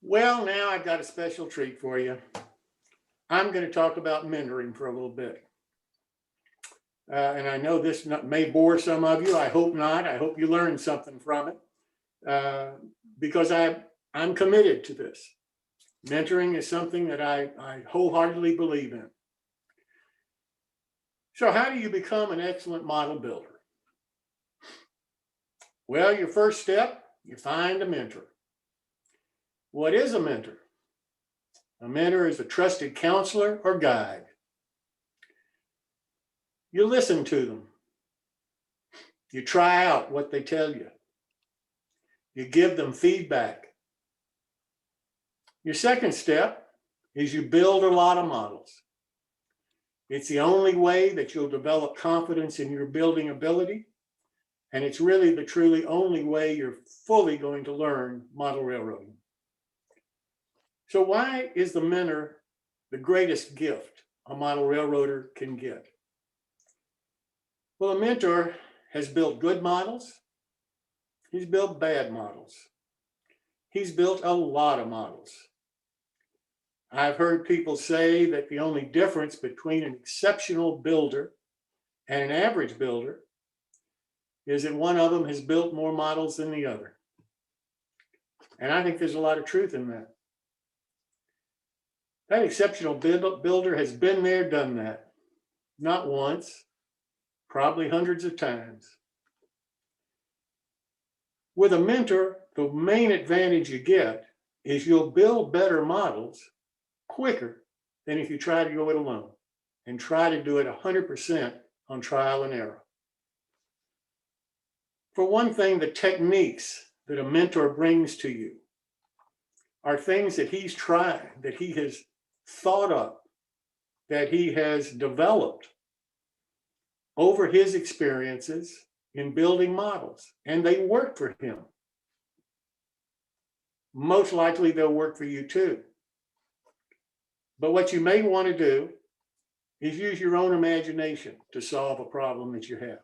Well, now I've got a special treat for you. I'm going to talk about mentoring for a little bit. And I know this may bore some of you. I hope not. I hope you learned something from it because I'm committed to this. Mentoring is something that I wholeheartedly believe in. So, how do you become an excellent model builder? Well, your first step, you find a mentor. What is a mentor? A mentor is a trusted counselor or guide. You listen to them. You try out what they tell you. You give them feedback. Your second step is you build a lot of models. It's the only way that you'll develop confidence in your building ability. And it's really the truly only way you're fully going to learn model railroading. So why is the mentor the greatest gift a model railroader can get? Well, a mentor has built good models. He's built bad models. He's built a lot of models. I've heard people say that the only difference between an exceptional builder and an average builder is that one of them has built more models than the other. And I think there's a lot of truth in that. That exceptional builder has been there, done that. Not once, probably hundreds of times. With a mentor, the main advantage you get is you'll build better models quicker than if you try to go it alone and try to do it 100% on trial and error. For one thing, the techniques that a mentor brings to you are things that he's tried, that he has thought up, that he has developed over his experiences in building models, and they work for him. Most likely they'll work for you too. But what you may want to do is use your own imagination to solve a problem that you have.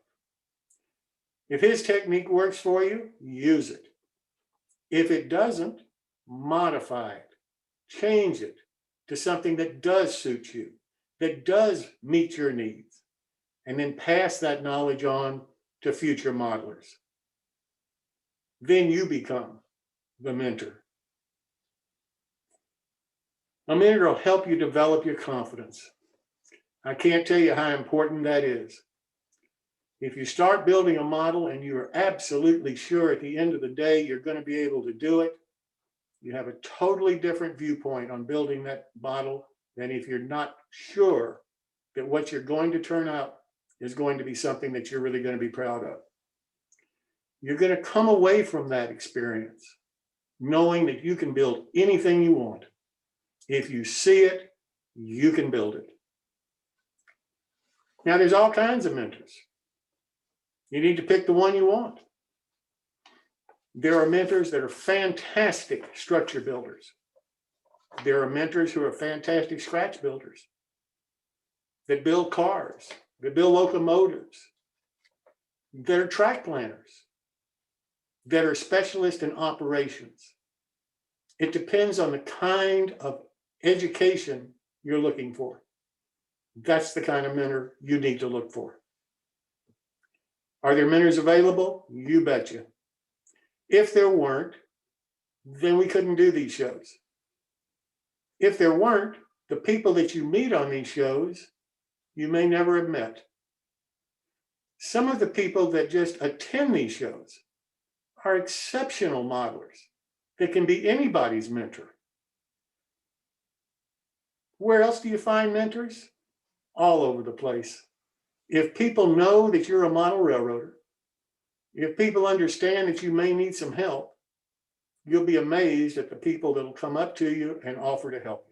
If his technique works for you, use it. If it doesn't, modify it, change it to something that does suit you, that does meet your needs, and then pass that knowledge on to future modelers. Then you become the mentor. A mentor will help you develop your confidence. I can't tell you how important that is. If you start building a model and you are absolutely sure at the end of the day you're going to be able to do it, you have a totally different viewpoint on building that model than if you're not sure that what you're going to turn out is going to be something that you're really going to be proud of. You're going to come away from that experience knowing that you can build anything you want. If you see it, you can build it. Now, there's all kinds of mentors. You need to pick the one you want. There are mentors that are fantastic structure builders. There are mentors who are fantastic scratch builders that build cars, that build locomotives, that are track planners, that are specialists in operations. It depends on the kind of education you're looking for. That's the kind of mentor you need to look for. Are there mentors available? You betcha. If there weren't, then we couldn't do these shows. If there weren't, the people that you meet on these shows, you may never have met. Some of the people that just attend these shows are exceptional modelers that can be anybody's mentor. Where else do you find mentors? All over the place. If people know that you're a model railroader, if people understand that you may need some help, you'll be amazed at the people that'll come up to you and offer to help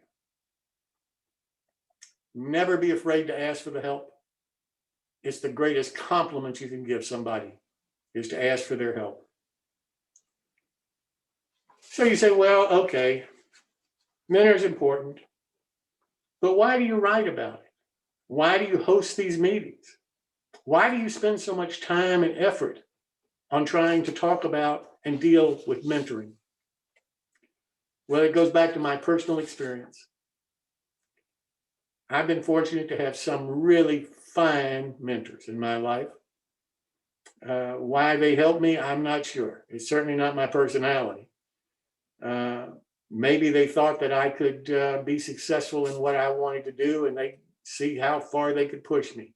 you. Never be afraid to ask for the help. It's the greatest compliment you can give somebody, is to ask for their help. So you say, well, okay, mentor is important, but why do you write about it? Why do you host these meetings? Why do you spend so much time and effort on trying to talk about and deal with mentoring? Well, it goes back to my personal experience. I've been fortunate to have some really fine mentors in my life. Why they helped me, I'm not sure. It's certainly not my personality. Uh, Maybe they thought that I could be successful in what I wanted to do, and they see how far they could push me.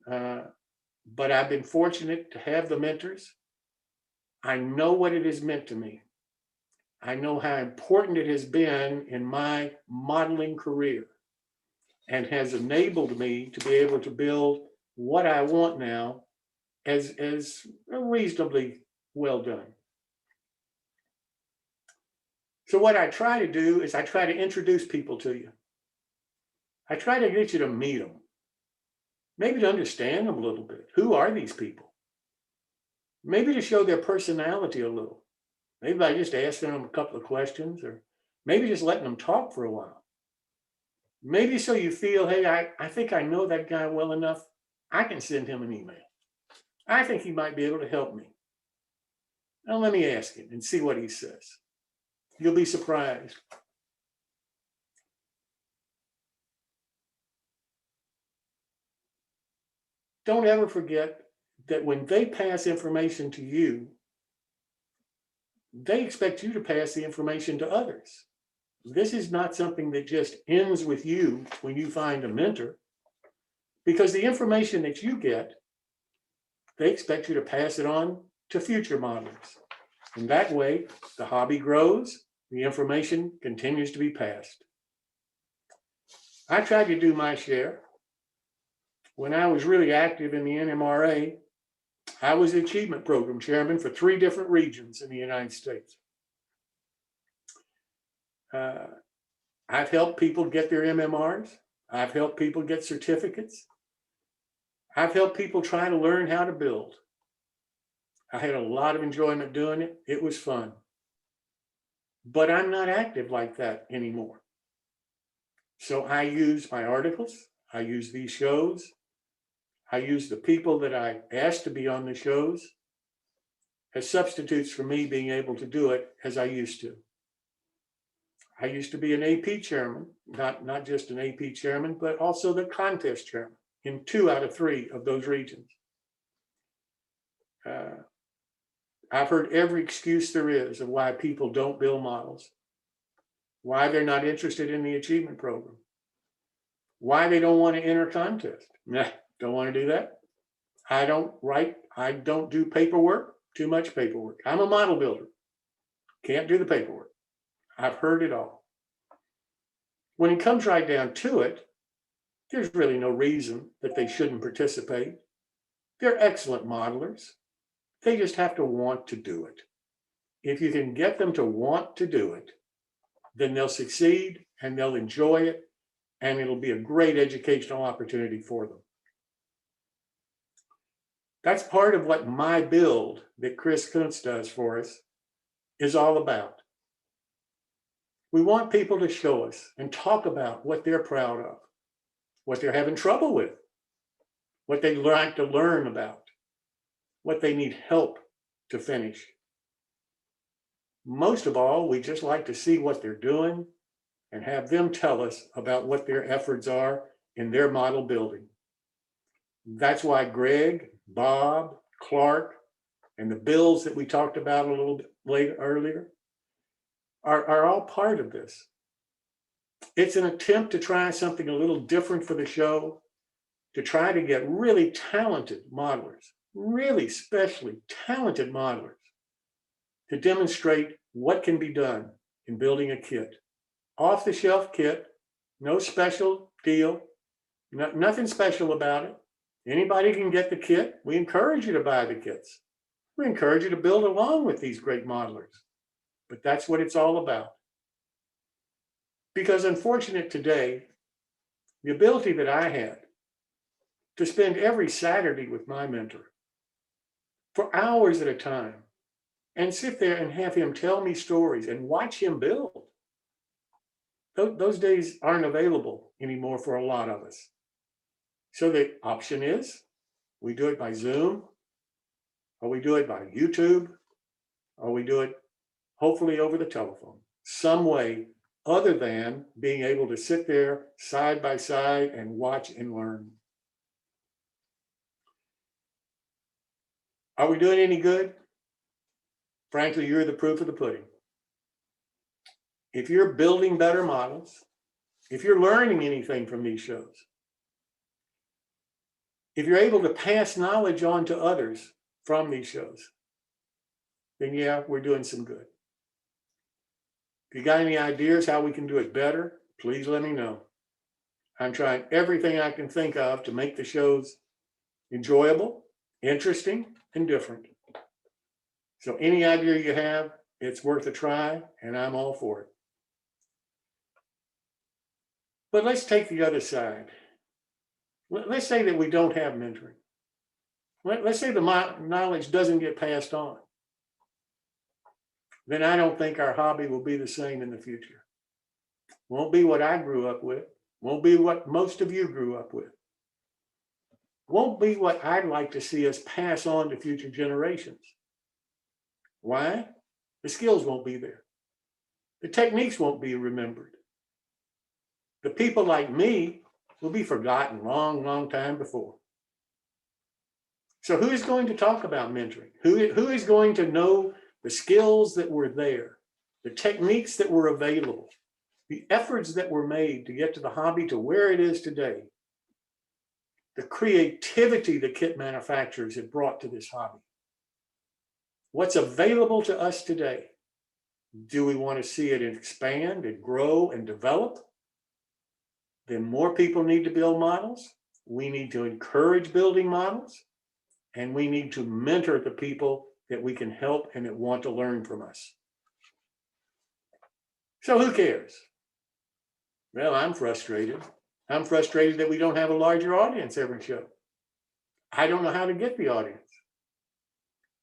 But I've been fortunate to have the mentors. I know what it has meant to me. I know how important it has been in my modeling career and has enabled me to be able to build what I want now as reasonably well done. So what I try to do is I try to introduce people to you. I try to get you to meet them, maybe to understand them a little bit. Who are these people? Maybe to show their personality a little. Maybe by just asking them a couple of questions, or maybe just letting them talk for a while. Maybe so you feel, hey, I think I know that guy well enough. I can send him an email. I think he might be able to help me. Now let me ask him and see what he says. You'll be surprised. Don't ever forget that when they pass information to you, they expect you to pass the information to others. This is not something that just ends with you when you find a mentor, because the information that you get, they expect you to pass it on to future modelers. And that way, the hobby grows, the information continues to be passed. I tried to do my share. When I was really active in the NMRA, I was the achievement program chairman for 3 different regions in the United States. I've helped people get their MMRs. I've helped people get certificates. I've helped people try to learn how to build. I had a lot of enjoyment doing it. It was fun. But I'm not active like that anymore. So I use my articles. I use these shows. I use the people that I asked to be on the shows as substitutes for me being able to do it as I used to. I used to be an AP chairman, not just an AP chairman, but also the contest chairman in 2 out of 3 of those regions. I've heard every excuse there is of why people don't build models, why they're not interested in the achievement program, why they don't want to enter a contest. Nah, don't want to do that. I don't do paperwork, too much paperwork. I'm a model builder. Can't do the paperwork. I've heard it all. When it comes right down to it, there's really no reason that they shouldn't participate. They're excellent modelers. They just have to want to do it. If you can get them to want to do it, then they'll succeed and they'll enjoy it, and it'll be a great educational opportunity for them. That's part of what my build that Chris Kuntz does for us is all about. We want people to show us and talk about what they're proud of, what they're having trouble with, what they'd like to learn about, what they need help to finish. Most of all, we just like to see what they're doing and have them tell us about what their efforts are in their model building. That's why Greg, Bob, Clark, and the Bills that we talked about a little bit earlier are all part of this. It's an attempt to try something a little different for the show, to try to get really talented modelers, really specially talented modelers, to demonstrate what can be done in building a kit. Off-the-shelf kit, no special deal, nothing special about it. Anybody can get the kit. We encourage you to buy the kits. We encourage you to build along with these great modelers. But that's what it's all about. Because unfortunate today, the ability that I had to spend every Saturday with my mentor for hours at a time and sit there and have him tell me stories and watch him build, those days aren't available anymore for a lot of us. So the option is we do it by Zoom, or we do it by YouTube, or we do it hopefully over the telephone. some way other than being able to sit there side by side and watch and learn. Are we doing any good? Frankly, you're the proof of the pudding. If you're building better models, if you're learning anything from these shows, if you're able to pass knowledge on to others from these shows, then yeah, we're doing some good. If you got any ideas how we can do it better, please let me know. I'm trying everything I can think of to make the shows enjoyable, interesting, and different. So any idea you have, it's worth a try, and I'm all for it. But let's take the other side. Let's say that we don't have mentoring. Let's say the knowledge doesn't get passed on. Then I don't think our hobby will be the same in the future. Won't be what I grew up with. Won't be what most of you grew up with. Won't be what I'd like to see us pass on to future generations. Why? The skills won't be there. The techniques won't be remembered. The people like me will be forgotten long, long time before. So who is going to talk about mentoring? Who is going to know the skills that were there, the techniques that were available, the efforts that were made to get to the hobby to where it is today, the creativity that kit manufacturers have brought to this hobby? What's available to us today? Do we want to see it expand and grow and develop? Then more people need to build models. We need to encourage building models, and we need to mentor the people that we can help and that want to learn from us. So who cares? Well, I'm frustrated. I'm frustrated that we don't have a larger audience every show. I don't know how to get the audience.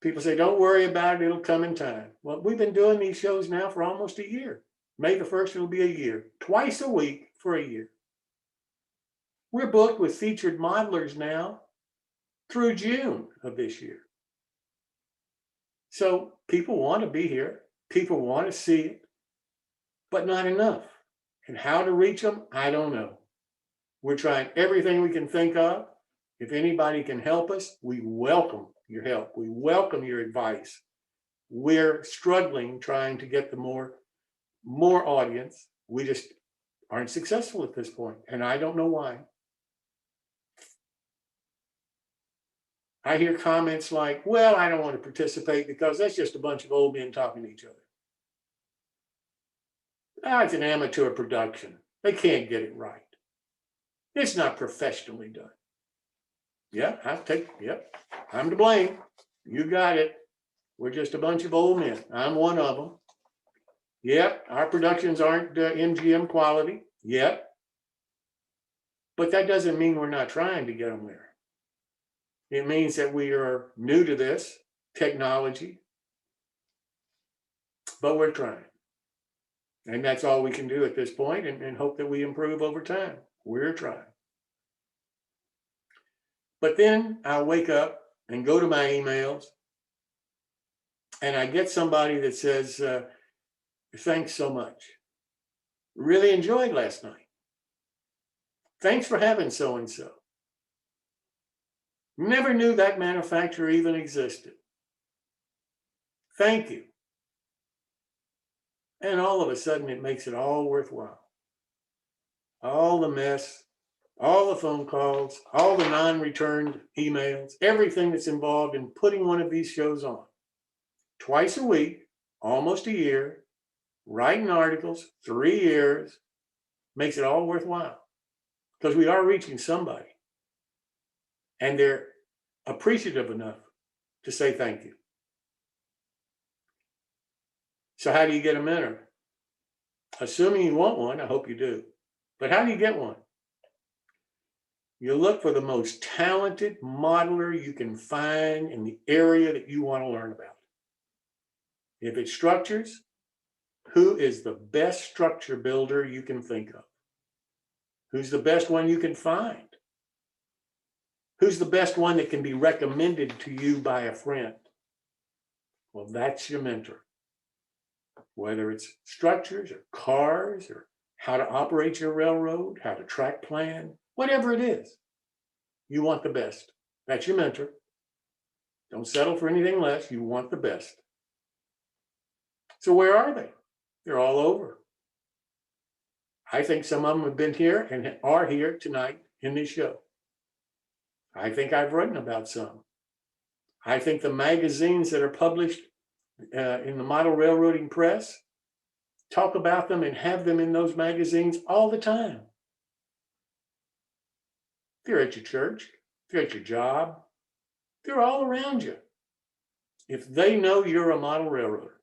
People say, don't worry about it, it'll come in time. Well, we've been doing these shows now for almost a year. May the 1st, it'll be a year. Twice a week for a year. We're booked with featured modelers now through June of this year. So people want to be here. People want to see it, but not enough. And how to reach them, I don't know. We're trying everything we can think of. If anybody can help us, we welcome your help. We welcome your advice. We're struggling trying to get the more audience. We just aren't successful at this point, and I don't know why. I hear comments like, well, I don't want to participate because that's just a bunch of old men talking to each other. It's an amateur production. They can't get it right. It's not professionally done. I'm to blame. You got it. We're just a bunch of old men. I'm one of them. Yep, our productions aren't MGM quality. Yep. But that doesn't mean we're not trying to get them there. It means that we are new to this technology, but we're trying. And that's all we can do at this point, and hope that we improve over time. We're trying. But then I'll wake up and go to my emails, and I get somebody that says, thanks so much. Really enjoyed last night. Thanks for having so-and-so. Never knew that manufacturer even existed. Thank you. And all of a sudden, it makes it all worthwhile. All the mess, all the phone calls, all the non-returned emails, everything that's involved in putting one of these shows on. Twice a week, almost a year, writing articles, 3 years, makes it all worthwhile. Because we are reaching somebody. And they're appreciative enough to say thank you. So how do you get a mentor? Assuming you want one, I hope you do. But how do you get one? You look for the most talented modeler you can find in the area that you want to learn about. If it's structures, who is the best structure builder you can think of? Who's the best one you can find? Who's the best one that can be recommended to you by a friend? Well, that's your mentor. whether it's structures or cars or how to operate your railroad, how to track plan, whatever it is, you want the best. That's your mentor. Don't settle for anything less. You want the best. So where are they? They're all over. I think some of them have been here and are here tonight in this show. I think I've written about some. I think the magazines that are published in the model railroading press talk about them and have them in those magazines all the time. They're at your church, they're at your job, they're all around you. If they know you're a model railroader,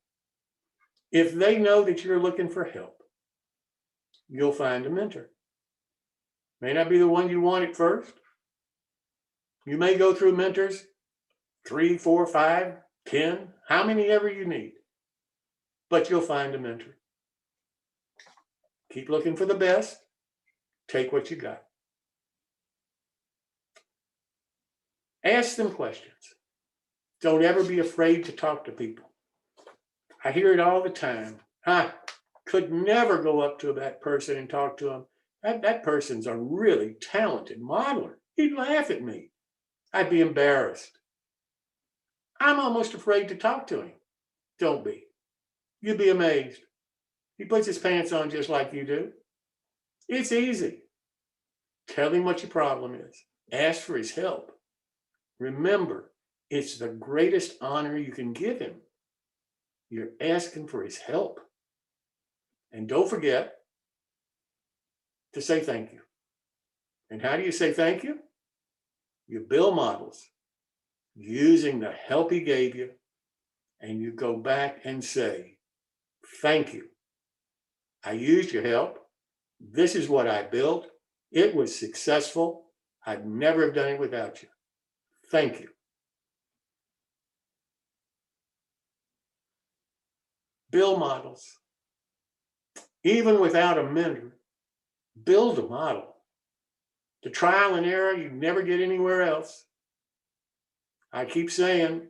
if they know that you're looking for help, you'll find a mentor. May not be the one you want at first. You may go through mentors, 3, 4, 5, 10, how many ever you need, but you'll find a mentor. Keep looking for the best. Take what you got. Ask them questions. Don't ever be afraid to talk to people. I hear it all the time. I could never go up to that person and talk to him. That person's a really talented modeler. He'd laugh at me. I'd be embarrassed. I'm almost afraid to talk to him. Don't be. You'd be amazed. He puts his pants on just like you do. It's easy. Tell him what your problem is. Ask for his help. Remember, it's the greatest honor you can give him. You're asking for his help. And don't forget to say thank you. And how do you say thank you? You build models using the help he gave you, and you go back and say, thank you. I used your help. This is what I built. It was successful. I'd never have done it without you. Thank you. Build models. Even without a mentor, build a model. The trial and error, you never get anywhere else. I keep saying,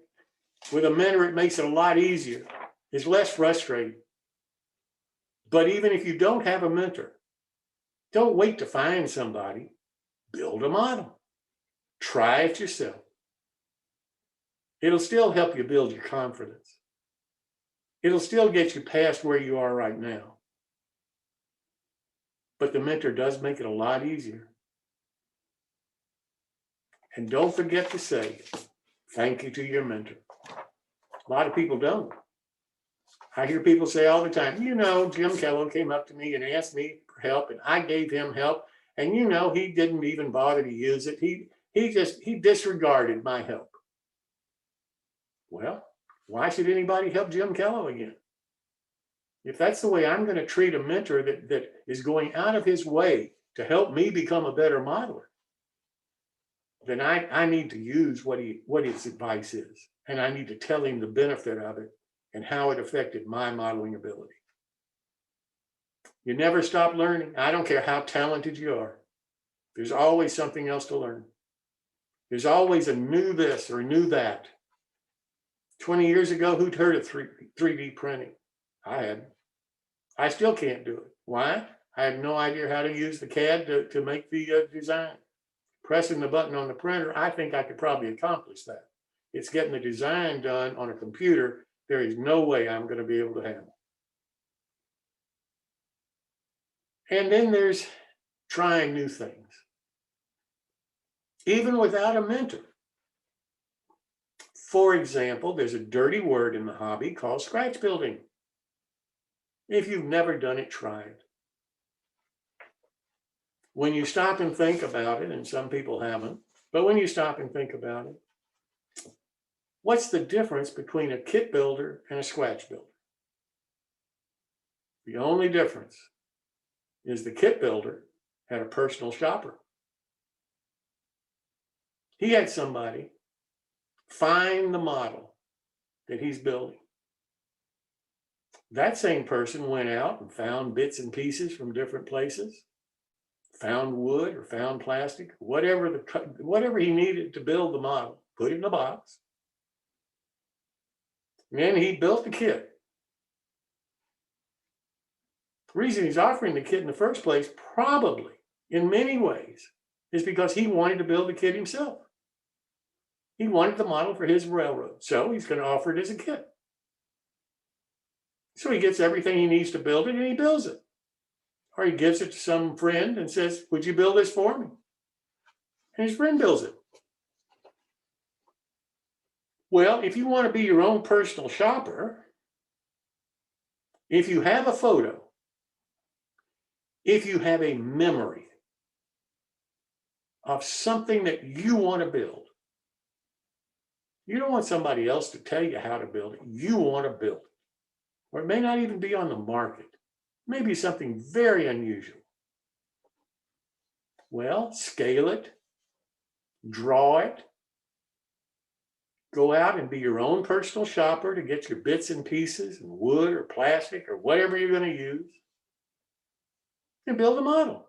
with a mentor, it makes it a lot easier. It's less frustrating. But even if you don't have a mentor, don't wait to find somebody. Build a model. Try it yourself. It'll still help you build your confidence. It'll still get you past where you are right now. But the mentor does make it a lot easier. And don't forget to say thank you to your mentor. A lot of people don't. I hear people say all the time, Jim Kellow came up to me and asked me for help, and I gave him help. And he didn't even bother to use it. He disregarded my help. Well, why should anybody help Jim Kellow again? If that's the way I'm going to treat a mentor that is going out of his way to help me become a better modeler, then I need to use what his advice is. And I need to tell him the benefit of it and how it affected my modeling ability. You never stop learning. I don't care how talented you are. There's always something else to learn. There's always a new this or a new that. 20 years ago, who'd heard of 3D printing? I hadn't. I still can't do it. Why? I have no idea how to use the CAD to make the design. Pressing the button on the printer, I think I could probably accomplish that. It's getting the design done on a computer. There is no way I'm going to be able to handle. And then there's trying new things, even without a mentor. For example, there's a dirty word in the hobby called scratch building. If you've never done it, try it. When you stop and think about it, and some people haven't, but when you stop and think about it, what's the difference between a kit builder and a scratch builder? The only difference is the kit builder had a personal shopper. He had somebody find the model that he's building. That same person went out and found bits and pieces from different places, found wood or found plastic, whatever he needed to build the model, put it in a box. And then he built the kit. The reason he's offering the kit in the first place, probably in many ways, is because he wanted to build the kit himself. He wanted the model for his railroad, so he's going to offer it as a kit. So he gets everything he needs to build it, and he builds it. Or he gives it to some friend and says, would you build this for me? And his friend builds it. Well, if you want to be your own personal shopper, if you have a photo, if you have a memory of something that you want to build, you don't want somebody else to tell you how to build it. You want to build it. Or it may not even be on the market. Maybe something very unusual. Well, scale it, draw it, go out and be your own personal shopper to get your bits and pieces and wood or plastic or whatever you're going to use, and build a model.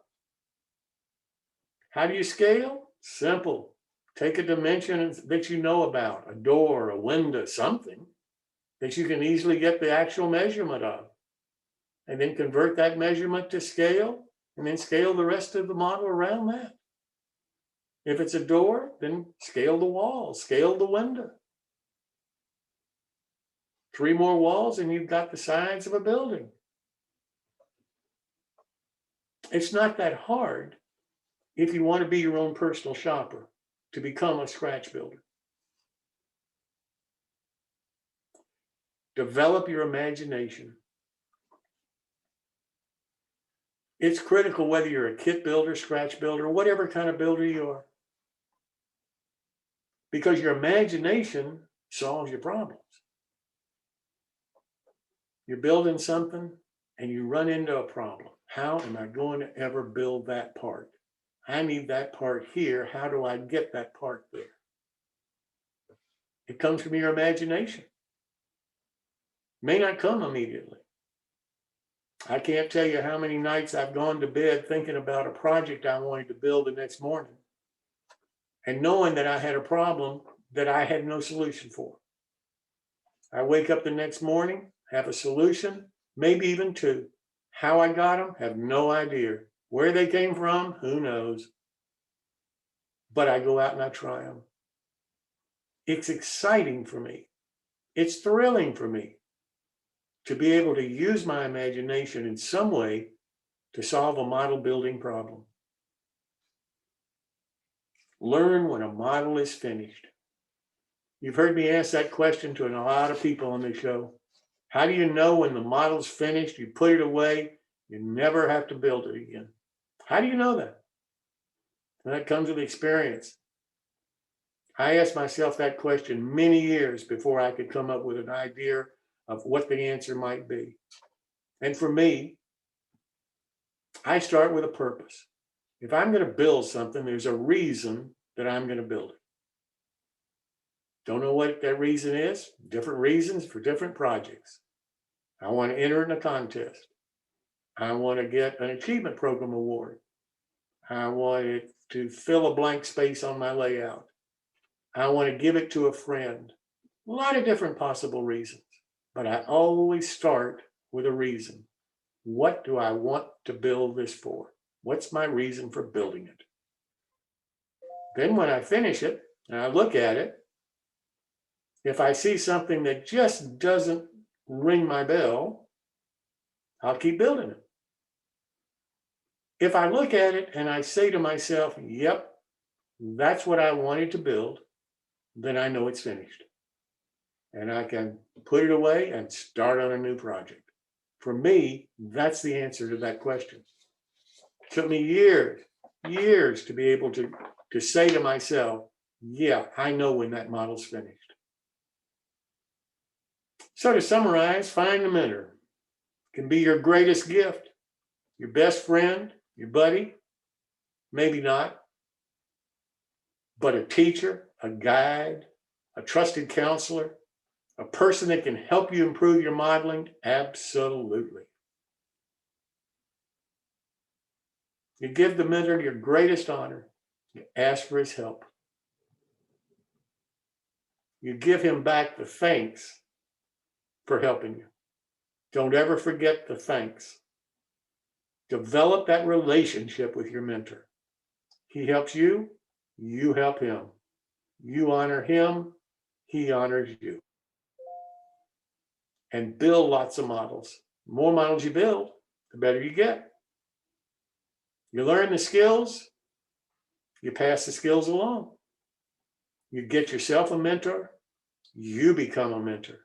How do you scale? Simple. Take a dimension that you know about, a door, a window, something that you can easily get the actual measurement of, and then convert that measurement to scale, and then scale the rest of the model around that. If it's a door, then scale the wall, scale the window. 3 more walls and you've got the sides of a building. It's not that hard if you want to be your own personal shopper to become a scratch builder. Develop your imagination. It's critical whether you're a kit builder, scratch builder, whatever kind of builder you are. Because your imagination solves your problems. You're building something and you run into a problem. How am I going to ever build that part? I need that part here. How do I get that part there? It comes from your imagination. May not come immediately. I can't tell you how many nights I've gone to bed thinking about a project I wanted to build the next morning, and knowing that I had a problem that I had no solution for. I wake up the next morning, have a solution, maybe even 2. How I got them, have no idea. Where they came from, who knows. But I go out and I try them. It's exciting for me. It's thrilling for me to be able to use my imagination in some way to solve a model building problem. Learn when a model is finished. You've heard me ask that question to a lot of people on the show. How do you know when the model's finished, you put it away, you never have to build it again? How do you know that? And that comes with experience. I asked myself that question many years before I could come up with an idea of what the answer might be. And for me, I start with a purpose. If I'm going to build something, there's a reason that I'm going to build it. Don't know what that reason is. Different reasons for different projects. I want to enter in a contest. I want to get an achievement program award. I want it to fill a blank space on my layout. I want to give it to a friend. A lot of different possible reasons, but I always start with a reason. What do I want to build this for? What's my reason for building it? Then when I finish it and I look at it, if I see something that just doesn't ring my bell, I'll keep building it. If I look at it and I say to myself, yep, that's what I wanted to build, then I know it's finished. And I can put it away and start on a new project. For me, that's the answer to that question. It took me years to be able to say to myself, yeah, I know when that model's finished. So to summarize, find a mentor. It can be your greatest gift, your best friend, your buddy, maybe not, but a teacher, a guide, a trusted counselor, a person that can help you improve your modeling, absolutely. You give the mentor your greatest honor. You ask for his help. You give him back the thanks for helping you. Don't ever forget the thanks. Develop that relationship with your mentor. He helps you, you help him. You honor him, he honors you. And build lots of models. The more models you build, the better you get. You learn the skills, you pass the skills along. You get yourself a mentor, you become a mentor.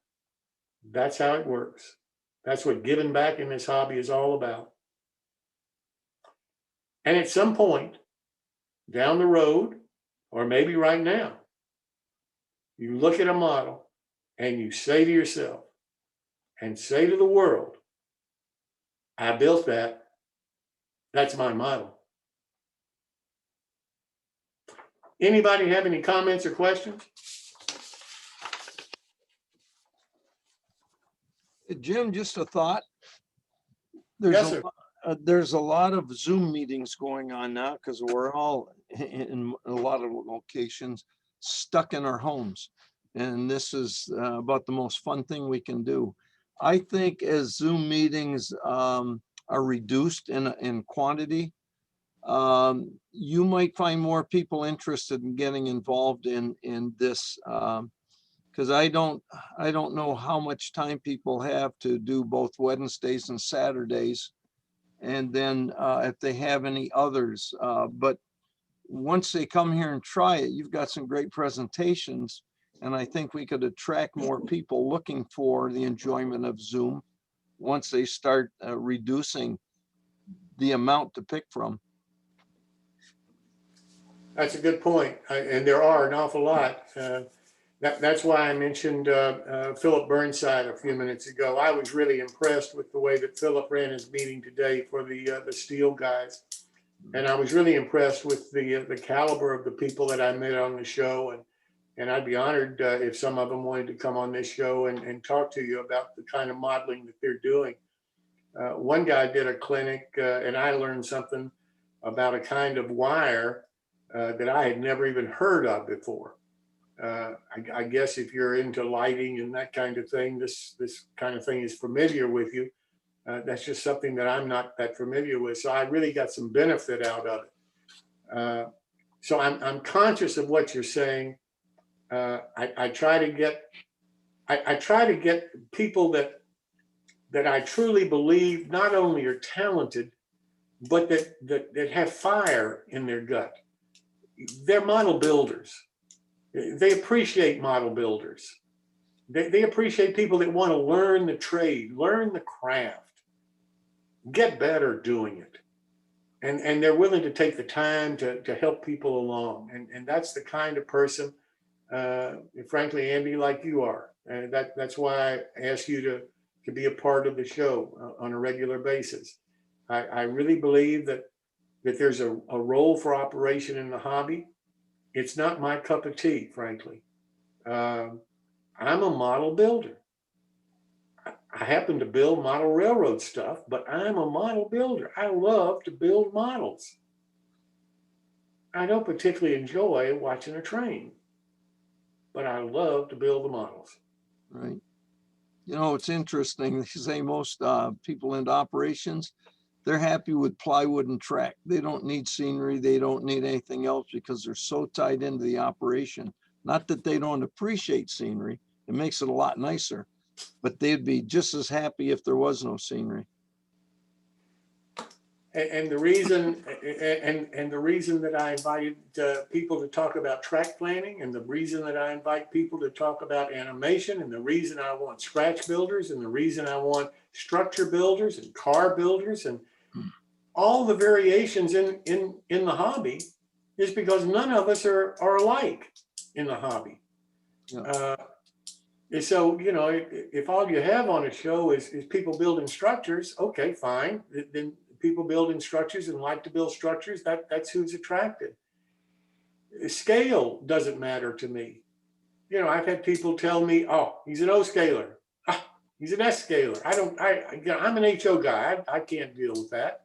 That's how it works. That's what giving back in this hobby is all about. And at some point down the road, or maybe right now, you look at a model and you say to yourself and say to the world, I built that. That's my model. Anybody have any comments or questions? Jim, just a thought. Yes, sir. There's a lot of Zoom meetings going on now because we're all in a lot of locations stuck in our homes. And this is about the most fun thing we can do. I think as Zoom meetings are reduced in quantity, you might find more people interested in getting involved in this. Because I don't know how much time people have to do both Wednesdays and Saturdays. And then if they have any others, but once they come here and try it, you've got some great presentations. And I think we could attract more people looking for the enjoyment of Zoom once they start reducing the amount to pick from. That's a good point. And there are an awful lot. That's why I mentioned Philip Burnside a few minutes ago. I was really impressed with the way that Philip ran his meeting today for the steel guys. And I was really impressed with the caliber of the people that I met on the show. And I'd be honored if some of them wanted to come on this show and talk to you about the kind of modeling that they're doing. One guy did a clinic and I learned something about a kind of wire that I had never even heard of before. I guess if you're into lighting and that kind of thing, this kind of thing is familiar with you. That's just something that I'm not that familiar with. So I really got some benefit out of it. So I'm conscious of what you're saying. I try to get people that I truly believe not only are talented, but that have fire in their gut. They're model builders. They appreciate model builders. They appreciate people that want to learn the trade, learn the craft, get better doing it. And they're willing to take the time to help people along. And that's the kind of person, frankly, Andy, like you are. And that's why I asked you to be a part of the show on a regular basis. I really believe that there's a role for operation in the hobby. It's not my cup of tea, frankly. I'm a model builder. I happen to build model railroad stuff, but I'm a model builder. I love to build models. I don't particularly enjoy watching a train, but I love to build the models. Right. You know, it's interesting. They say most people into operations, they're happy with plywood and track. They don't need scenery. They don't need anything else because they're so tied into the operation. Not that they don't appreciate scenery. It makes it a lot nicer, but they'd be just as happy if there was no scenery. And the reason that I invited people to talk about track planning, and the reason that I invite people to talk about animation, and the reason I want scratch builders, and the reason I want structure builders and car builders and all the variations in the hobby is because none of us are alike in the hobby. Yeah. So, you know, if all you have on a show is people building structures, okay, fine. Then people building structures and like to build structures, that's who's attracted. Scale doesn't matter to me. You know, I've had people tell me, oh, he's an O scaler. Ah, he's an S scaler. I'm an HO guy. I can't deal with that.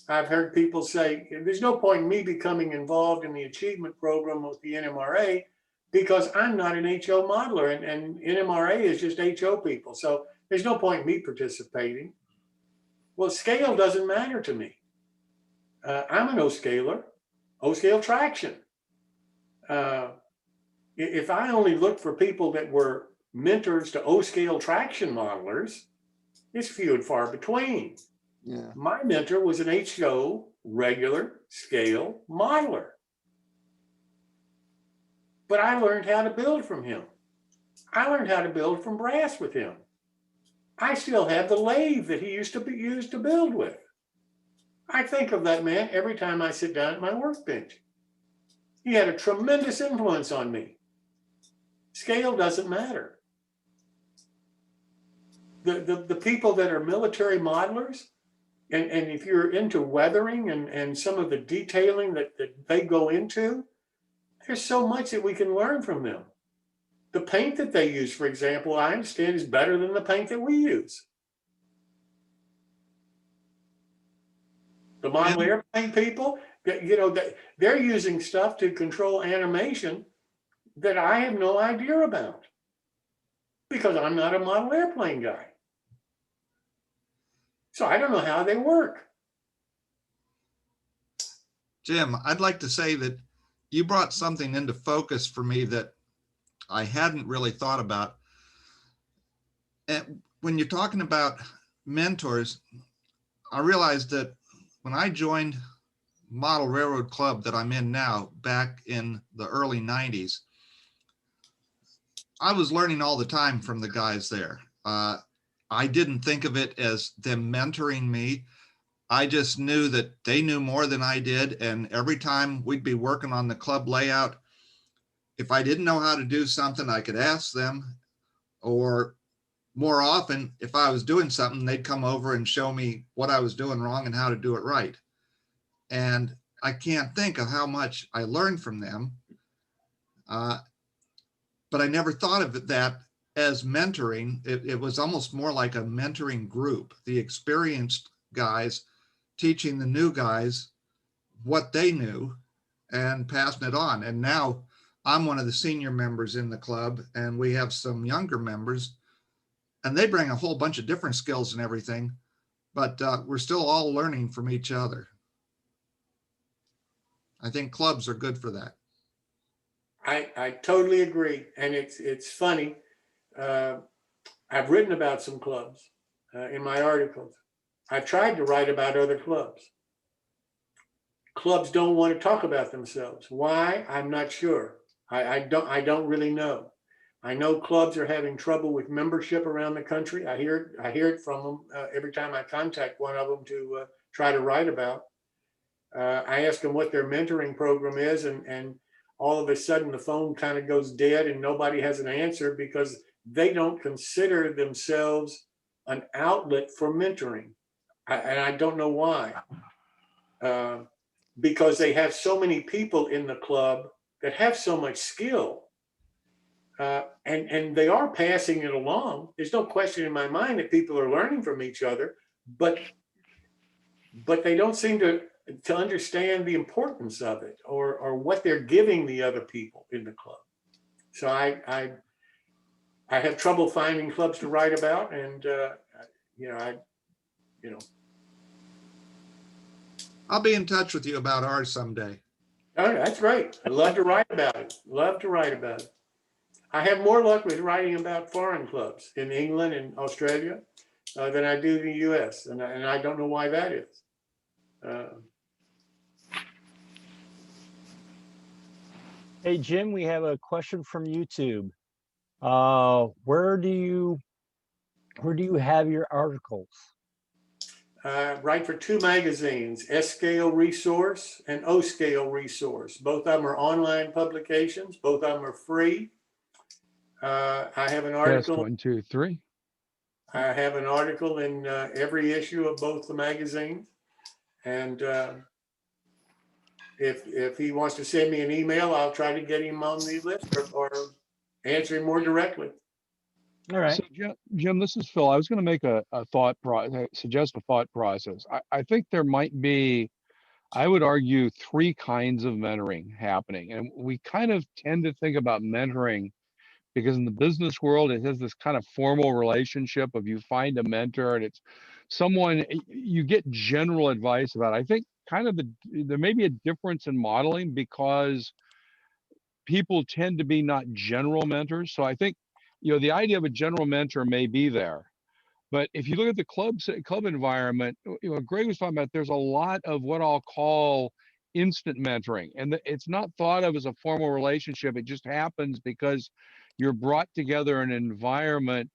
I've heard people say, there's no point in me becoming involved in the achievement program with the NMRA because I'm not an HO modeler, and NMRA is just HO people. So there's no point in me participating. Well, scale doesn't matter to me. I'm an O-scaler, O-scale traction. If I only looked for people that were mentors to O-scale traction modelers, it's few and far between. Yeah. My mentor was an HO regular scale modeler. But I learned how to build from him. I learned how to build from brass with him. I still have the lathe that he used to use to build with. I think of that man every time I sit down at my workbench. He had a tremendous influence on me. Scale doesn't matter. The people that are military modelers, and if you're into weathering and some of the detailing that they go into, there's so much that we can learn from them. The paint that they use, for example, I understand is better than the paint that we use. The model airplane people, you know, they're using stuff to control animation that I have no idea about because I'm not a model airplane guy. So I don't know how they work. Jim, I'd like to say that you brought something into focus for me that I hadn't really thought about. And when you're talking about mentors, I realized that when I joined Model Railroad Club that I'm in now, back in the early 90s, I was learning all the time from the guys there. I didn't think of it as them mentoring me. I just knew that they knew more than I did. And every time we'd be working on the club layout, if I didn't know how to do something, I could ask them. Or more often, if I was doing something, they'd come over and show me what I was doing wrong and how to do it right. And I can't think of how much I learned from them. But I never thought of that as mentoring. It was almost more like a mentoring group, the experienced guys teaching the new guys what they knew and passing it on. And now I'm one of the senior members in the club, and we have some younger members, and they bring a whole bunch of different skills and everything, but we're still all learning from each other. I think clubs are good for that. I totally agree. And it's funny. I've written about some clubs in my articles. I've tried to write about other clubs. Clubs don't want to talk about themselves. Why? I'm not sure. I don't really know. I know clubs are having trouble with membership around the country. I hear it from them every time I contact one of them to try to write about. I ask them what their mentoring program is, and all of a sudden the phone kind of goes dead and nobody has an answer because they don't consider themselves an outlet for mentoring. And I don't know why. Because they have so many people in the club that have so much skill. And they are passing it along. There's no question in my mind that people are learning from each other, but they don't seem to understand the importance of it or what they're giving the other people in the club. So I have trouble finding clubs to write about, and I'll be in touch with you about ours someday. Oh, that's great. I'd love to write about it. Love to write about it. I have more luck with writing about foreign clubs in England and Australia than I do in the US. And I don't know why that is. Hey, Jim, we have a question from YouTube. Where do you have your articles? Write for two magazines, S-Scale Resource and O-Scale Resource. Both of them are online publications. Both of them are free. I have an article. Test 1, 2, 3. I have an article in every issue of both the magazines. And if he wants to send me an email, I'll try to get him on the list or answer him more directly. All right. So Jim, this is Phil. I was going to make a suggest a thought process. I think there might be, I would argue, three kinds of mentoring happening. And we kind of tend to think about mentoring because in the business world, it has this kind of formal relationship of you find a mentor and it's someone you get general advice about. I think kind of there may be a difference in modeling because people tend to be not general mentors. So I think, the idea of a general mentor may be there. But if you look at the club environment, Greg was talking about, there's a lot of what I'll call instant mentoring, and it's not thought of as a formal relationship. It just happens because you're brought together in an environment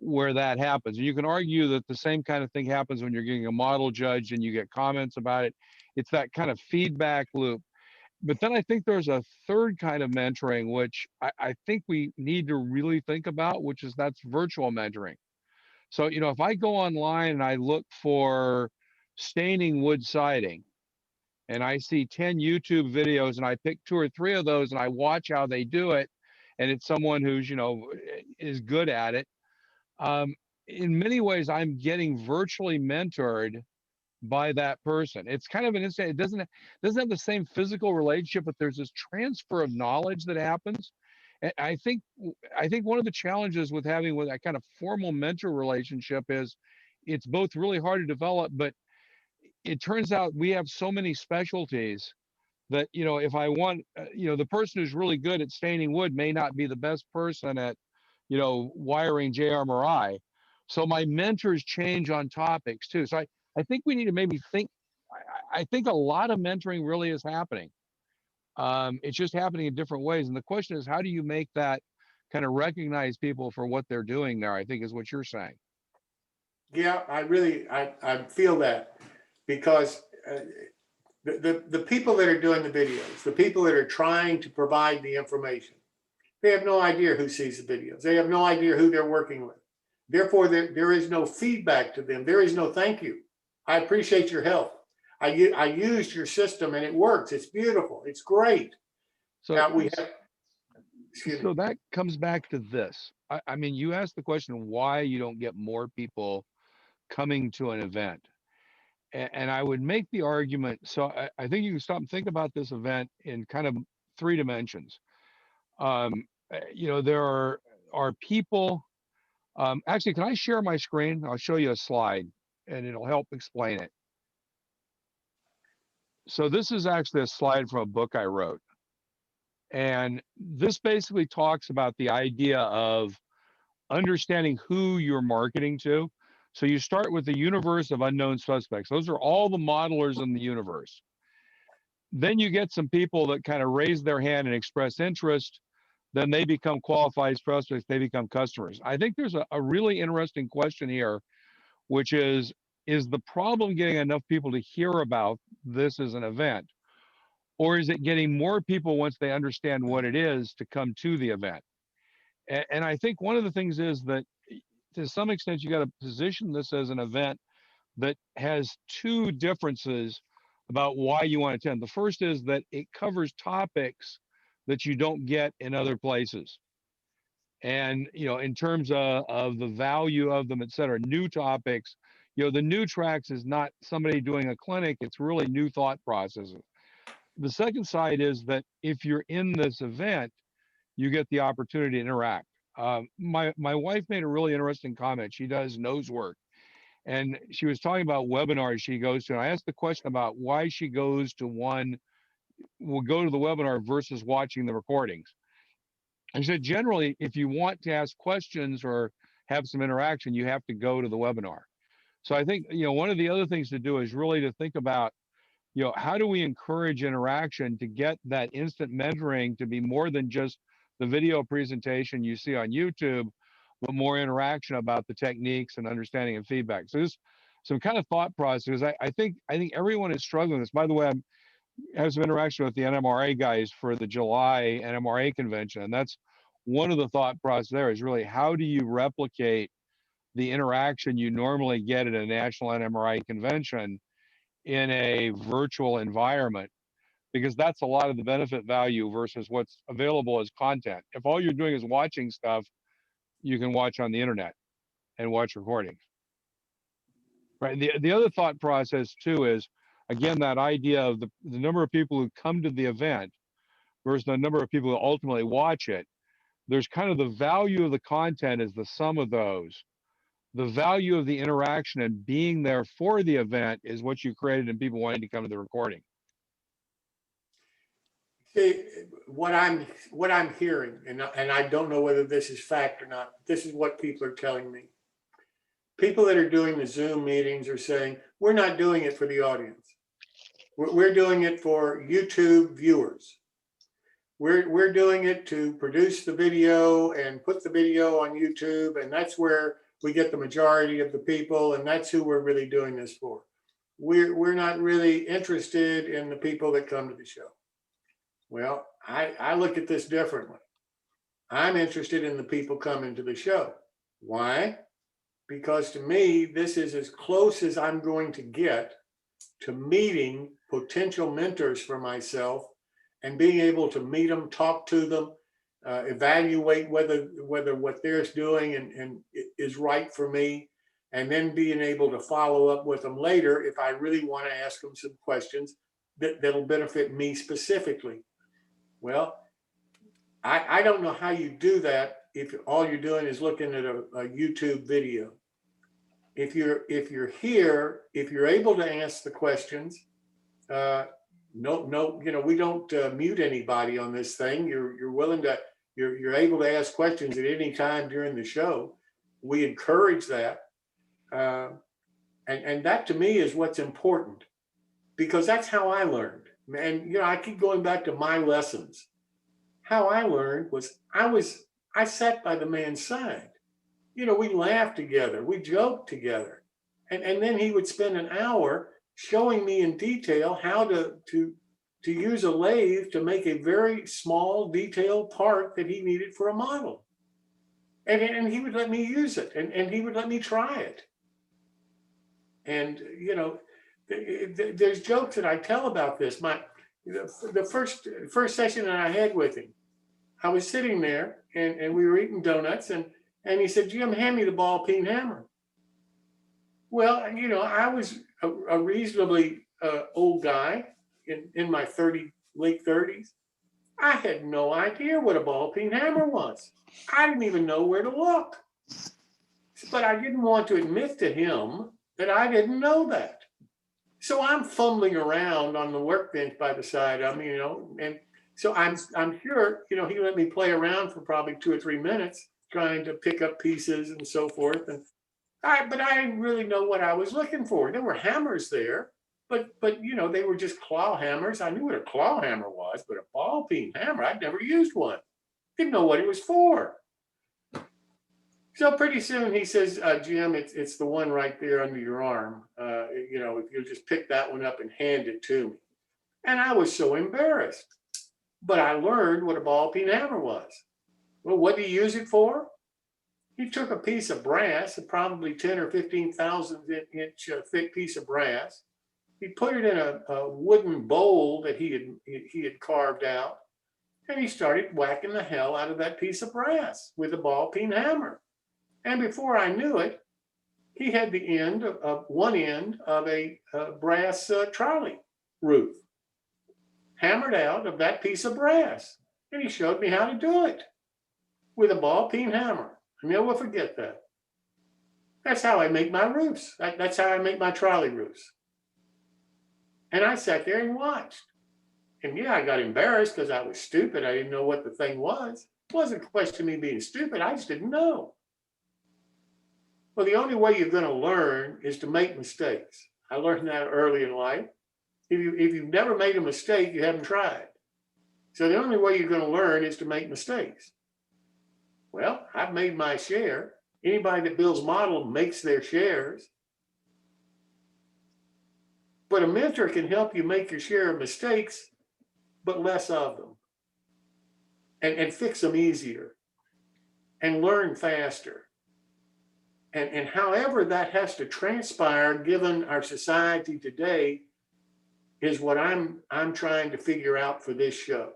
where that happens. And you can argue that the same kind of thing happens when you're getting a model judged and you get comments about it. It's that kind of feedback loop. But then I think there's a third kind of mentoring, which I think we need to really think about, which is that's virtual mentoring. So, if I go online and I look for staining wood siding and I see 10 YouTube videos and I pick 2 or 3 of those and I watch how they do it, and it's someone who's, is good at it. In many ways, I'm getting virtually mentored by that person. It's kind of an instant. It doesn't have the same physical relationship, but there's this transfer of knowledge that happens. And I think one of the challenges with having with that kind of formal mentor relationship is it's both really hard to develop, but it turns out we have so many specialties that, if I want, the person who's really good at staining wood may not be the best person at, wiring JRMRI. So my mentors change on topics too. So I think we need to maybe think, I think a lot of mentoring really is happening. It's just happening in different ways. And the question is, how do you make that kind of recognize people for what they're doing there, I think is what you're saying. Yeah, I feel that, because the people that are doing the videos, the people that are trying to provide the information, they have no idea who sees the videos. They have no idea who they're working with. Therefore, there is no feedback to them. There is no thank you. I appreciate your help. I used your system and it works. It's beautiful. It's great. So Now we have, excuse so me. that comes back to this. I mean, you asked the question why you don't get more people coming to an event. And I would make the argument. So I think you can stop and think about this event in kind of 3 dimensions. There are people. Actually, can I share my screen? I'll show you a slide and it'll help explain it. So this is actually a slide from a book I wrote. And this basically talks about the idea of understanding who you're marketing to. So you start with the universe of unknown suspects. Those are all the modelers in the universe. Then you get some people that kind of raise their hand and express interest. Then they become qualified prospects. They become customers. I think there's a really interesting question here, which is the problem getting enough people to hear about this as an event? Or is it getting more people once they understand what it is to come to the event? And I think one of the things is that to some extent, you got to position this as an event that has 2 differences about why you want to attend. The first is that it covers topics that you don't get in other places. And, in terms of the value of them, et cetera, new topics, the new tracks is not somebody doing a clinic, it's really new thought processes. The second side is that if you're in this event, you get the opportunity to interact. My wife made a really interesting comment. She does nose work, and she was talking about webinars she goes to. And I asked the question about why she goes to will go to the webinar versus watching the recordings. And she said, generally, if you want to ask questions or have some interaction, you have to go to the webinar. So I think, one of the other things to do is really to think about, how do we encourage interaction to get that instant mentoring to be more than just the video presentation you see on YouTube, but more interaction about the techniques and understanding and feedback. So there's some kind of thought process. I think everyone is struggling with this. By the way, I have some interaction with the NMRA guys for the July NMRA convention. And that's one of the thought process there is really how do you replicate the interaction you normally get at a national NMRA convention in a virtual environment, because that's a lot of the benefit value versus what's available as content. If all you're doing is watching stuff, you can watch on the internet and watch recordings. Right. The other thought process too is, again, that idea of the number of people who come to the event versus the number of people who ultimately watch it. There's kind of the value of the content is the sum of those. the value of the interaction and being there for the event is what you created and people wanting to come to the recording. See, what I'm hearing, and I don't know whether this is fact or not, this is what people are telling me. People that are doing the Zoom meetings are saying, we're not doing it for the audience. We're doing it for YouTube viewers. We're doing it to produce the video and put the video on YouTube, and that's where we get the majority of the people, and that's who we're really doing this for. We're not really interested in the people that come to the show. Well, I look at this differently. I'm interested in the people coming to the show. Why? Because to me, this is as close as I'm going to get to meeting potential mentors for myself and being able to meet them, talk to them, evaluate whether what they're doing and is right for me, and then being able to follow up with them later if I really want to ask them some questions that'll benefit me specifically. Well, I don't know how you do that if all you're doing is looking at a YouTube video. If you're here, if you're able to ask the questions, no, we don't mute anybody on this thing. You're willing to, you're able to ask questions at any time during the show. We encourage that, and that to me is what's important, because that's how I learned. And I keep going back to my lessons. How I learned was I sat by the man's side. We laughed together, we joked together, and then he would spend an hour showing me in detail how to use a lathe to make a very small detailed part that he needed for a model. And he would let me use it, and he would let me try it. And there's jokes that I tell about this. The first session that I had with him, I was sitting there and we were eating donuts, and he said, Jim, hand me the ball peen hammer. Well, I was a reasonably old guy in my late 30s. I had no idea what a ball peen hammer was. I didn't even know where to look. But I didn't want to admit to him that I didn't know that. So I'm fumbling around on the workbench by the side of me, and so I'm sure, he let me play around for probably 2 or 3 minutes trying to pick up pieces and so forth. But I didn't really know what I was looking for. There were hammers there, but they were just claw hammers. I knew what a claw hammer was, but a ball peen hammer, I'd never used one. Didn't know what it was for. So pretty soon he says, Jim, it's the one right there under your arm. If you'll just pick that one up and hand it to me. And I was so embarrassed. But I learned what a ball peen hammer was. Well, what did he use it for? He took a piece of brass, a probably 10 or 15 thousandth inch thick piece of brass. He put it in a wooden bowl that he had carved out, and he started whacking the hell out of that piece of brass with a ball peen hammer. And before I knew it, he had the end of one end of a brass trolley roof hammered out of that piece of brass. And he showed me how to do it with a ball peen hammer. I never forget that. That's how I make my roofs. That's how I make my trolley roofs. And I sat there and watched. And yeah, I got embarrassed because I was stupid. I didn't know what the thing was. It wasn't a question of me being stupid. I just didn't know. Well, the only way you're going to learn is to make mistakes. I learned that early in life. If you've never made a mistake, you haven't tried. So the only way you're going to learn is to make mistakes. Well, I've made my share. Anybody that builds model makes their shares. But a mentor can help you make your share of mistakes, but less of them. And fix them easier. And learn faster. And however that has to transpire, given our society today, is what I'm trying to figure out for this show.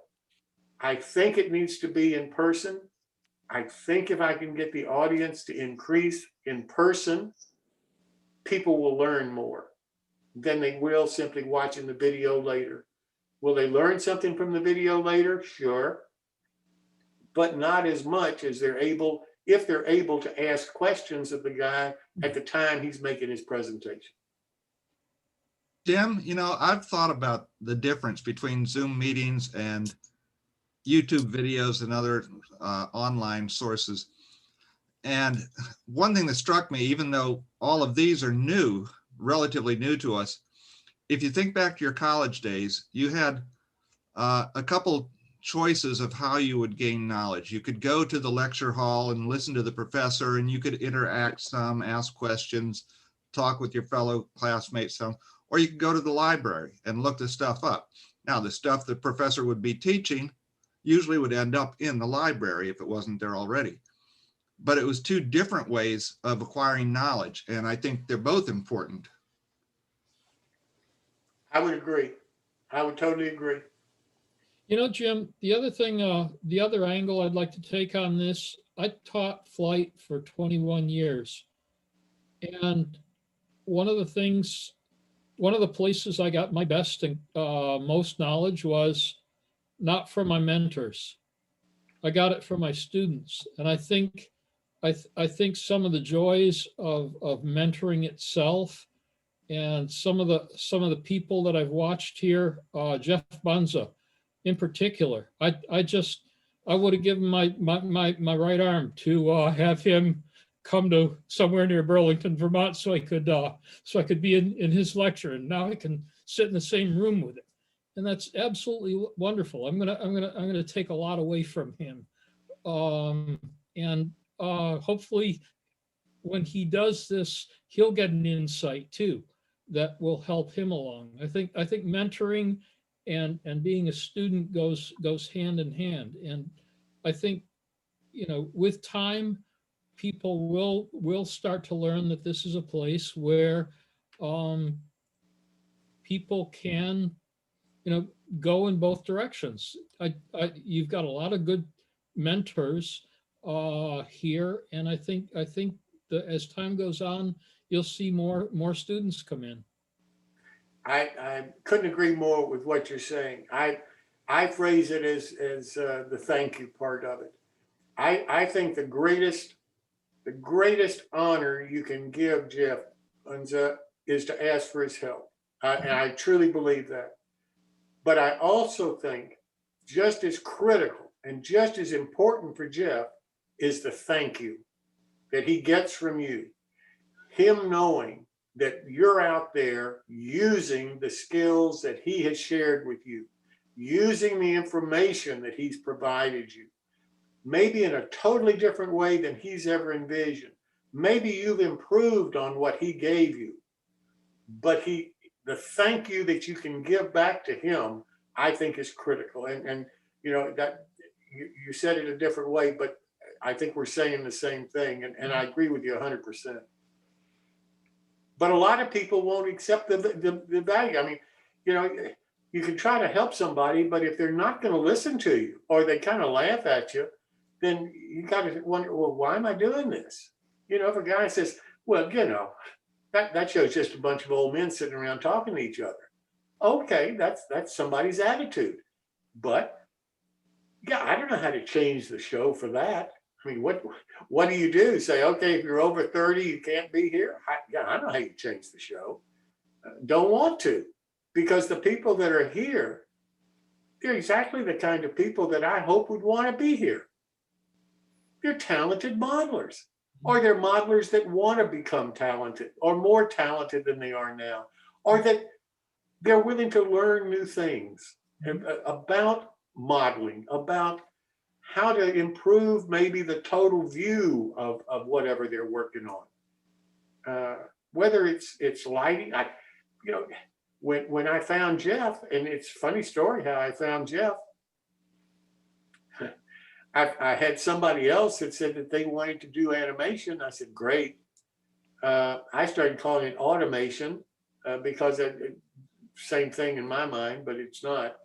I think it needs to be in person. I think if I can get the audience to increase in person, people will learn more than they will simply watching the video later. Will they learn something from the video later? Sure. But not as much as they're able if they're able to ask questions of the guy at the time he's making his presentation. Jim, you know, I've thought about the difference between Zoom meetings and YouTube videos and other online sources. And one thing that struck me, even though all of these are new, relatively new to us, if you think back to your college days, you had a couple choices of how you would gain knowledge. You could go to the lecture hall and listen to the professor, and you could interact some, ask questions, talk with your fellow classmates some, or you could go to the library and look the stuff up. Now, the stuff the professor would be teaching usually would end up in the library if it wasn't there already. But it was two different ways of acquiring knowledge, and I think they're both important. I would agree. I would totally agree. You know, Jim, the other thing, the other angle I'd like to take on this, I taught flight for 21 years. And one of the things, one of the places I got my best and most knowledge was not from my mentors. I got it from my students. And I think, I think some of the joys of mentoring itself and some of the people that I've watched here, Jeff Bunza, in particular, I would have given my right arm to have him come to somewhere near Burlington, Vermont, so I could be in his lecture, and now I can sit in the same room with him, and that's absolutely wonderful. I'm gonna take a lot away from him, and hopefully, when he does this, he'll get an insight too that will help him along. I think mentoring and being a student goes hand in hand. And I think, you know, with time, people will start to learn that this is a place where people can, you know, go in both directions. You've got a lot of good mentors here, and I think that as time goes on, you'll see more students come in. I couldn't agree more with what you're saying. I phrase it as the thank you part of it. I think the greatest honor you can give Jeff Unza is to ask for his help. And I truly believe that. But I also think just as critical and just as important for Jeff is the thank you that he gets from you. Him knowing that you're out there using the skills that he has shared with you, using the information that he's provided you, maybe in a totally different way than he's ever envisioned. Maybe you've improved on what he gave you, but the thank you that you can give back to him, I think is critical. And you know, that you said it a different way, but I think we're saying the same thing. And I agree with you 100%. But a lot of people won't accept the value. I mean, you know, you can try to help somebody, but if they're not going to listen to you or they kind of laugh at you, then you got to wonder, well, why am I doing this? You know, if a guy says, well, you know, that shows just a bunch of old men sitting around talking to each other. Okay, that's somebody's attitude. But yeah, I don't know how to change the show for that. I mean, what do you do? Say, okay, if you're over 30, you can't be here? I know how you change the show. Don't want to, because the people that are here, they're exactly the kind of people that I hope would want to be here. They're talented modelers, or they're modelers that want to become talented or more talented than they are now, or that they're willing to learn new things about modeling, about how to improve maybe the total view of whatever they're working on. Whether it's lighting, you know, when I found Jeff, and it's a funny story how I found Jeff. I had somebody else that said that they wanted to do animation. I said, great. I started calling it automation because same thing in my mind, but it's not.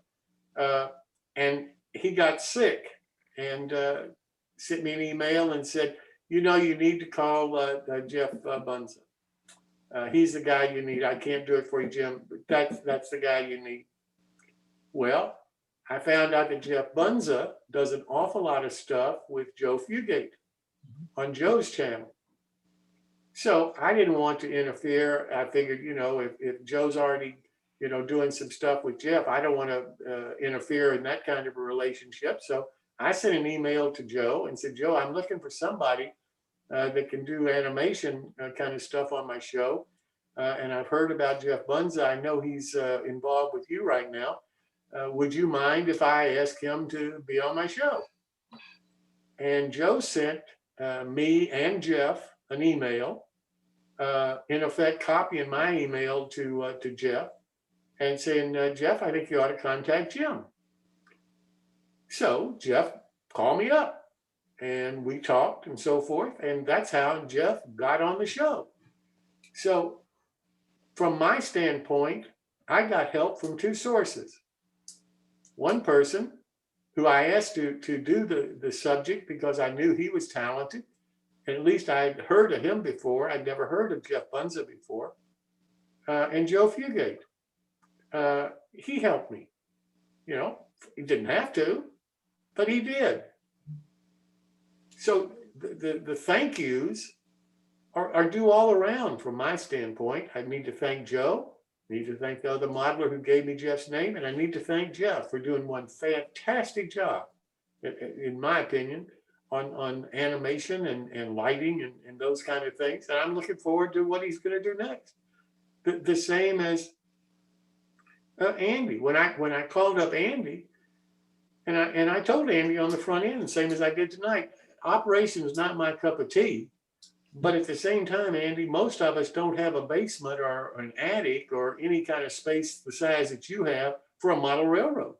And he got sick and sent me an email and said, you know, you need to call Jeff Bunza. He's the guy you need. I can't do it for you, Jim, but that's the guy you need. Well, I found out that Jeff Bunza does an awful lot of stuff with Joe Fugate. on Joe's channel. So I didn't want to interfere. I figured, if Joe's already, doing some stuff with Jeff, I don't want to interfere in that kind of a relationship. So I sent an email to Joe and said, Joe, I'm looking for somebody that can do animation kind of stuff on my show. And I've heard about Jeff Bunza. I know he's involved with you right now. Would you mind if I ask him to be on my show? And Joe sent me and Jeff an email, in effect copying my email to Jeff and saying, Jeff, I think you ought to contact Jim. So Jeff called me up and we talked and so forth. And that's how Jeff got on the show. So from my standpoint, I got help from two sources. One person who I asked to do the subject because I knew he was talented. At least I'd heard of him before. I'd never heard of Jeff Bunza before. And Joe Fugate. He helped me. He didn't have to, but he did. So the thank yous are due all around from my standpoint. I need to thank Joe. I need to thank the other modeler who gave me Jeff's name. And I need to thank Jeff for doing one fantastic job, in my opinion, on animation and lighting and those kind of things. And I'm looking forward to what he's going to do next. The same as Andy. When I called up Andy, and I told Andy on the front end, same as I did tonight, operation is not my cup of tea. But at the same time, Andy, most of us don't have a basement or an attic or any kind of space the size that you have for a model railroad.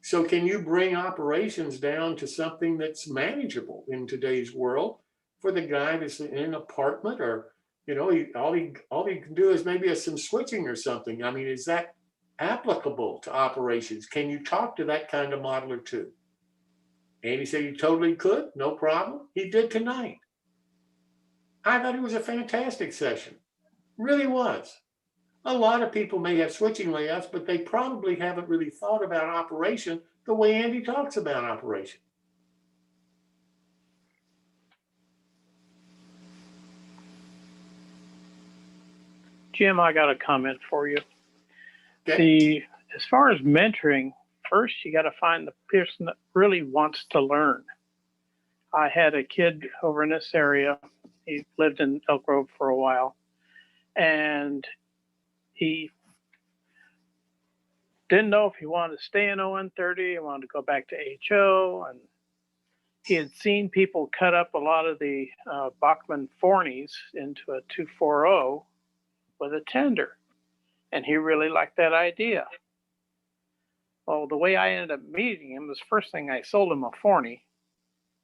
So can you bring operations down to something that's manageable in today's world for the guy that's in an apartment, or, all he can do is maybe some switching or something. I mean, is that applicable to operations? Can you talk to that kind of modeler too? And he said he totally could, no problem. He did tonight. I thought it was a fantastic session. Really was. A lot of people may have switching layouts, but they probably haven't really thought about operation the way Andy talks about operation. Jim, I got a comment for you. Okay. As far as mentoring, first you got to find the person that really wants to learn. I had a kid over in this area. He lived in Elk Grove for a while, and he didn't know if he wanted to stay in ON30, he wanted to go back to HO, and he had seen people cut up a lot of the Bachmann Forneys into a 240 with a tender, and he really liked that idea. Well, the way I ended up meeting him was, first thing, I sold him a Forney.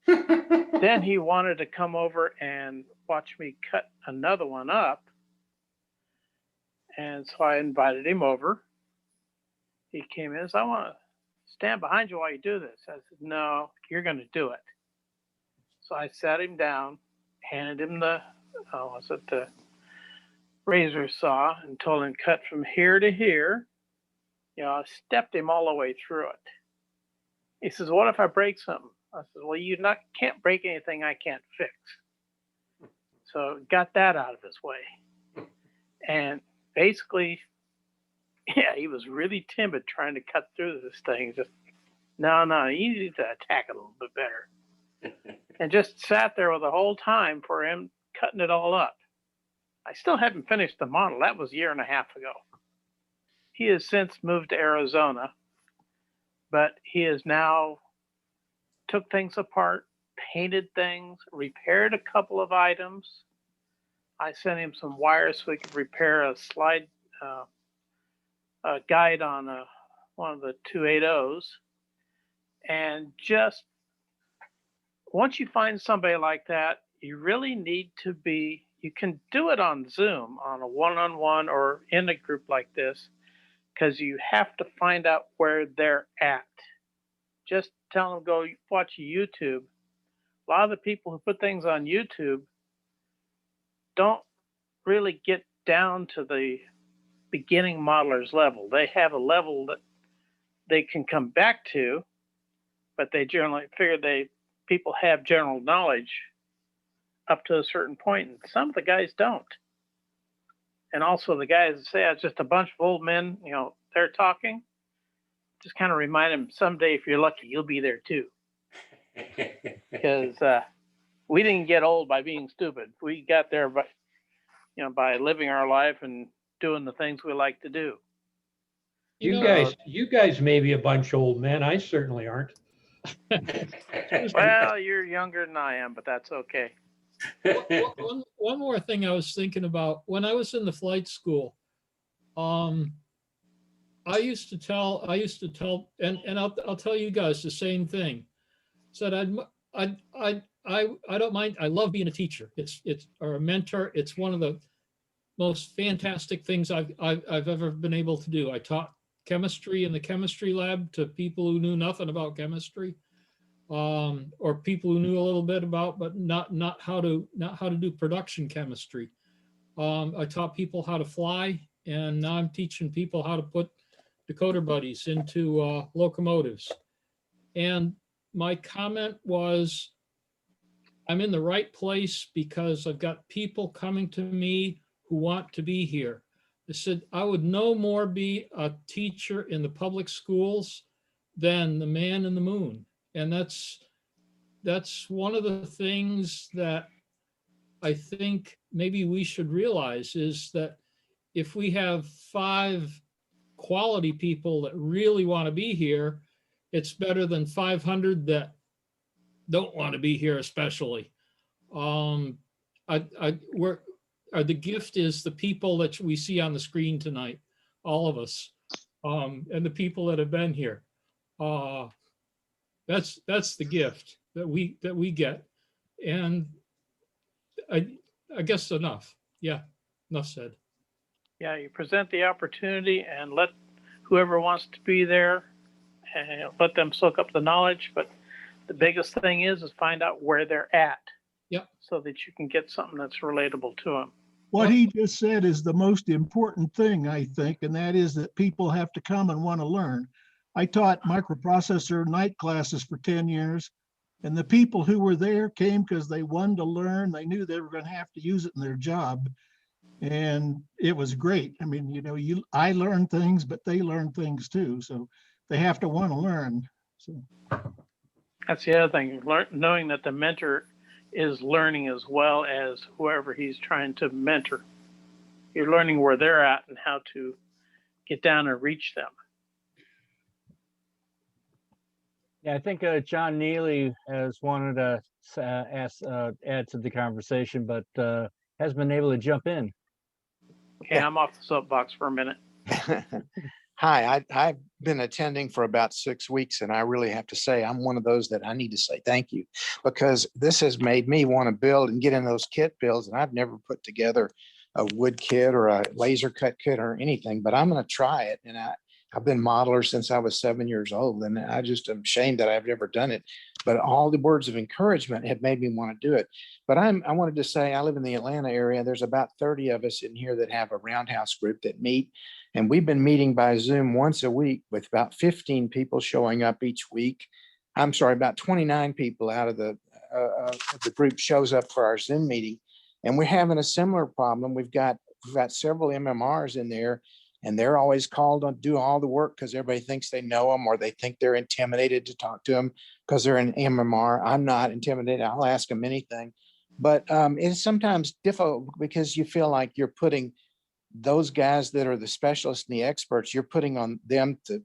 Then he wanted to come over and watch me cut another one up. And so I invited him over. He came in and said, I want to stand behind you while you do this. I said, no, you're going to do it. So I sat him down, handed him the razor saw, and told him cut from here to here. I stepped him all the way through it. He says, what if I break something? I said, well, you can't break anything I can't fix. So got that out of his way. And basically, he was really timid trying to cut through this thing. Just, no, you need to attack it a little bit better. And just sat there the whole time for him cutting it all up. I still haven't finished the model. That was a year and a half ago. He has since moved to Arizona, but he has now took things apart, painted things, repaired a couple of items. I sent him some wires so he could repair a slide guide on one of the 280s. And just once you find somebody like that, you really need to be, you can do it on Zoom, on a one-on-one or in a group like this, because you have to find out where they're at. Just tell them, go watch YouTube. A lot of the people who put things on YouTube don't really get down to the beginning modeler's level. They have a level that they can come back to, but they generally figure people have general knowledge up to a certain point, and some of the guys don't. And also the guys that say it's just a bunch of old men, you know, they're talking. Just kind of remind them someday, if you're lucky, you'll be there too. Because we didn't get old by being stupid. We got there by, you know, by living our life and doing the things we like to do. You guys may be a bunch of old men. I certainly aren't. Well, you're younger than I am, but that's okay. One more thing I was thinking about when I was in the flight school. I used to tell, and I'll tell you guys the same thing. Said I don't mind. I love being a teacher. It's or a mentor. It's one of the most fantastic things I've ever been able to do. I taught chemistry in the chemistry lab to people who knew nothing about chemistry, or people who knew a little bit about, but not how to do production chemistry. I taught people how to fly, and now I'm teaching people how to put decoder buddies into locomotives. And my comment was, I'm in the right place because I've got people coming to me who want to be here. I said, I would no more be a teacher in the public schools than the man in the moon. And that's one of the things that I think maybe we should realize is that if we have 5 quality people that really want to be here, it's better than 500 that don't want to be here, especially. The gift is the people that we see on the screen tonight, all of us, and the people that have been here. That's the gift that we get. And I guess enough. Yeah, enough said. Yeah, you present the opportunity and let whoever wants to be there and let them soak up the knowledge. But the biggest thing is find out where they're at. Yep. So that you can get something that's relatable to them. What he just said is the most important thing, I think, and that is that people have to come and want to learn. I taught microprocessor night classes for 10 years, and the people who were there came because they wanted to learn. They knew they were going to have to use it in their job. And it was great. I mean, you know, I learned things, but they learn things too. So they have to want to learn. So that's the other thing, knowing that the mentor is learning as well as whoever he's trying to mentor. You're learning where they're at and how to get down and reach them. Yeah, I think John Neely has wanted to add to the conversation, but has been able to jump in. Okay, I'm off the soapbox for a minute. Hi, I've been attending for about 6 weeks, and I really have to say I'm one of those that I need to say thank you, because this has made me want to build and get in those kit builds. And I've never put together a wood kit or a laser cut kit or anything, but I'm going to try it. And I've been modeler since I was 7 years old, and I just am ashamed that I've never done it. But all the words of encouragement have made me want to do it. But I wanted to say I live in the Atlanta area. There's about 30 of us in here that have a roundhouse group that meet. And we've been meeting by Zoom once a week with about 15 people showing up each week. I'm sorry, about 29 people out of the group shows up for our Zoom meeting. And we're having a similar problem. We've got several MMRs in there, and they're always called on do all the work because everybody thinks they know them, or they think they're intimidated to talk to them because they're an MMR. I'm not intimidated. I'll ask them anything. But it's sometimes difficult because you feel like you're putting those guys that are the specialists and the experts, you're putting on them to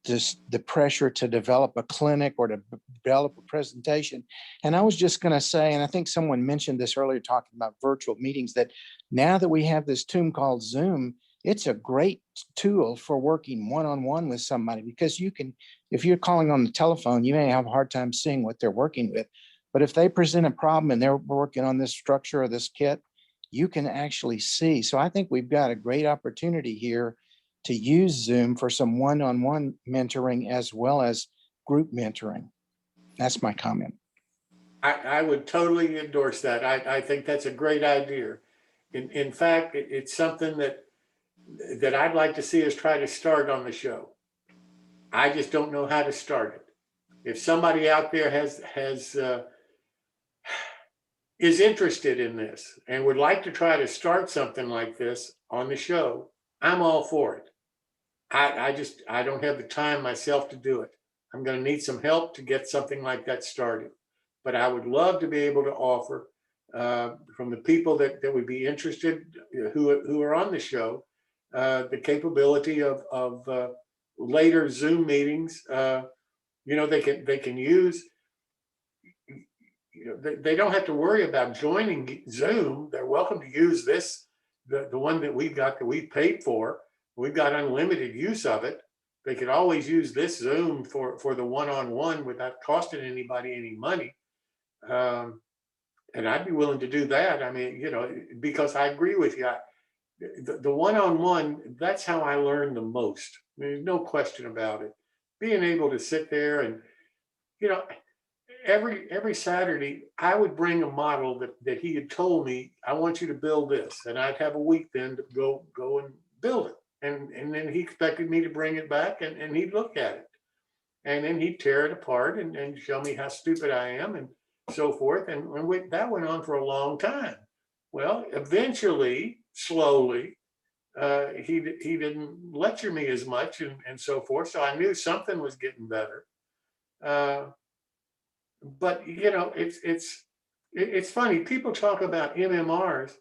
the pressure to develop a clinic or to develop a presentation. And I was just going to say, and I think someone mentioned this earlier, talking about virtual meetings, that now that we have this tool called Zoom, it's a great tool for working one-on-one with somebody, because you can, if you're calling on the telephone, you may have a hard time seeing what they're working with. But if they present a problem and they're working on this structure or this kit, you can actually see. So I think we've got a great opportunity here to use Zoom for some one-on-one mentoring as well as group mentoring. That's my comment. I would totally endorse that. I think that's a great idea. In fact, it's something that I'd like to see us try to start on the show. I just don't know how to start it. If somebody out there has is interested in this and would like to try to start something like this on the show, I'm all for it. I don't have the time myself to do it. I'm going to need some help to get something like that started. But I would love to be able to offer from the people that would be interested, who are on the show, the capability of later Zoom meetings. They can use. They don't have to worry about joining Zoom. They're welcome to use this, the one that we've got that we paid for. We've got unlimited use of it. They could always use this Zoom for the one-on-one without costing anybody any money. And I'd be willing to do that. I mean, because I agree with you. The one-on-one, that's how I learn the most. There's no question about it. Being able to sit there and, every Saturday, I would bring a model that he had told me, I want you to build this. And I'd have a week then to go and build it. And then he expected me to bring it back and he'd look at it. And then he'd tear it apart and show me how stupid I am and so forth. And that went on for a long time. Well, eventually, slowly, he didn't lecture me as much and so forth. So I knew something was getting better. But it's funny. People talk about MMRs.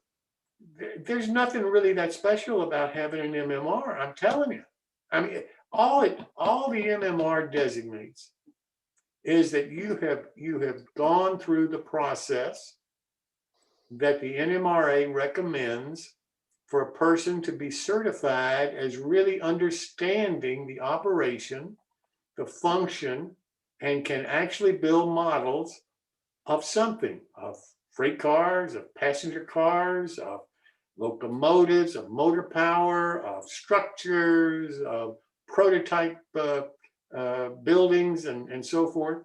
There's nothing really that special about having an MMR. I'm telling you. I mean, all the MMR designates is that you have gone through the process that the NMRA recommends for a person to be certified as really understanding the operation, the function, and can actually build models of something, of freight cars, of passenger cars, of locomotives, of motor power, of structures, of prototype buildings, and so forth.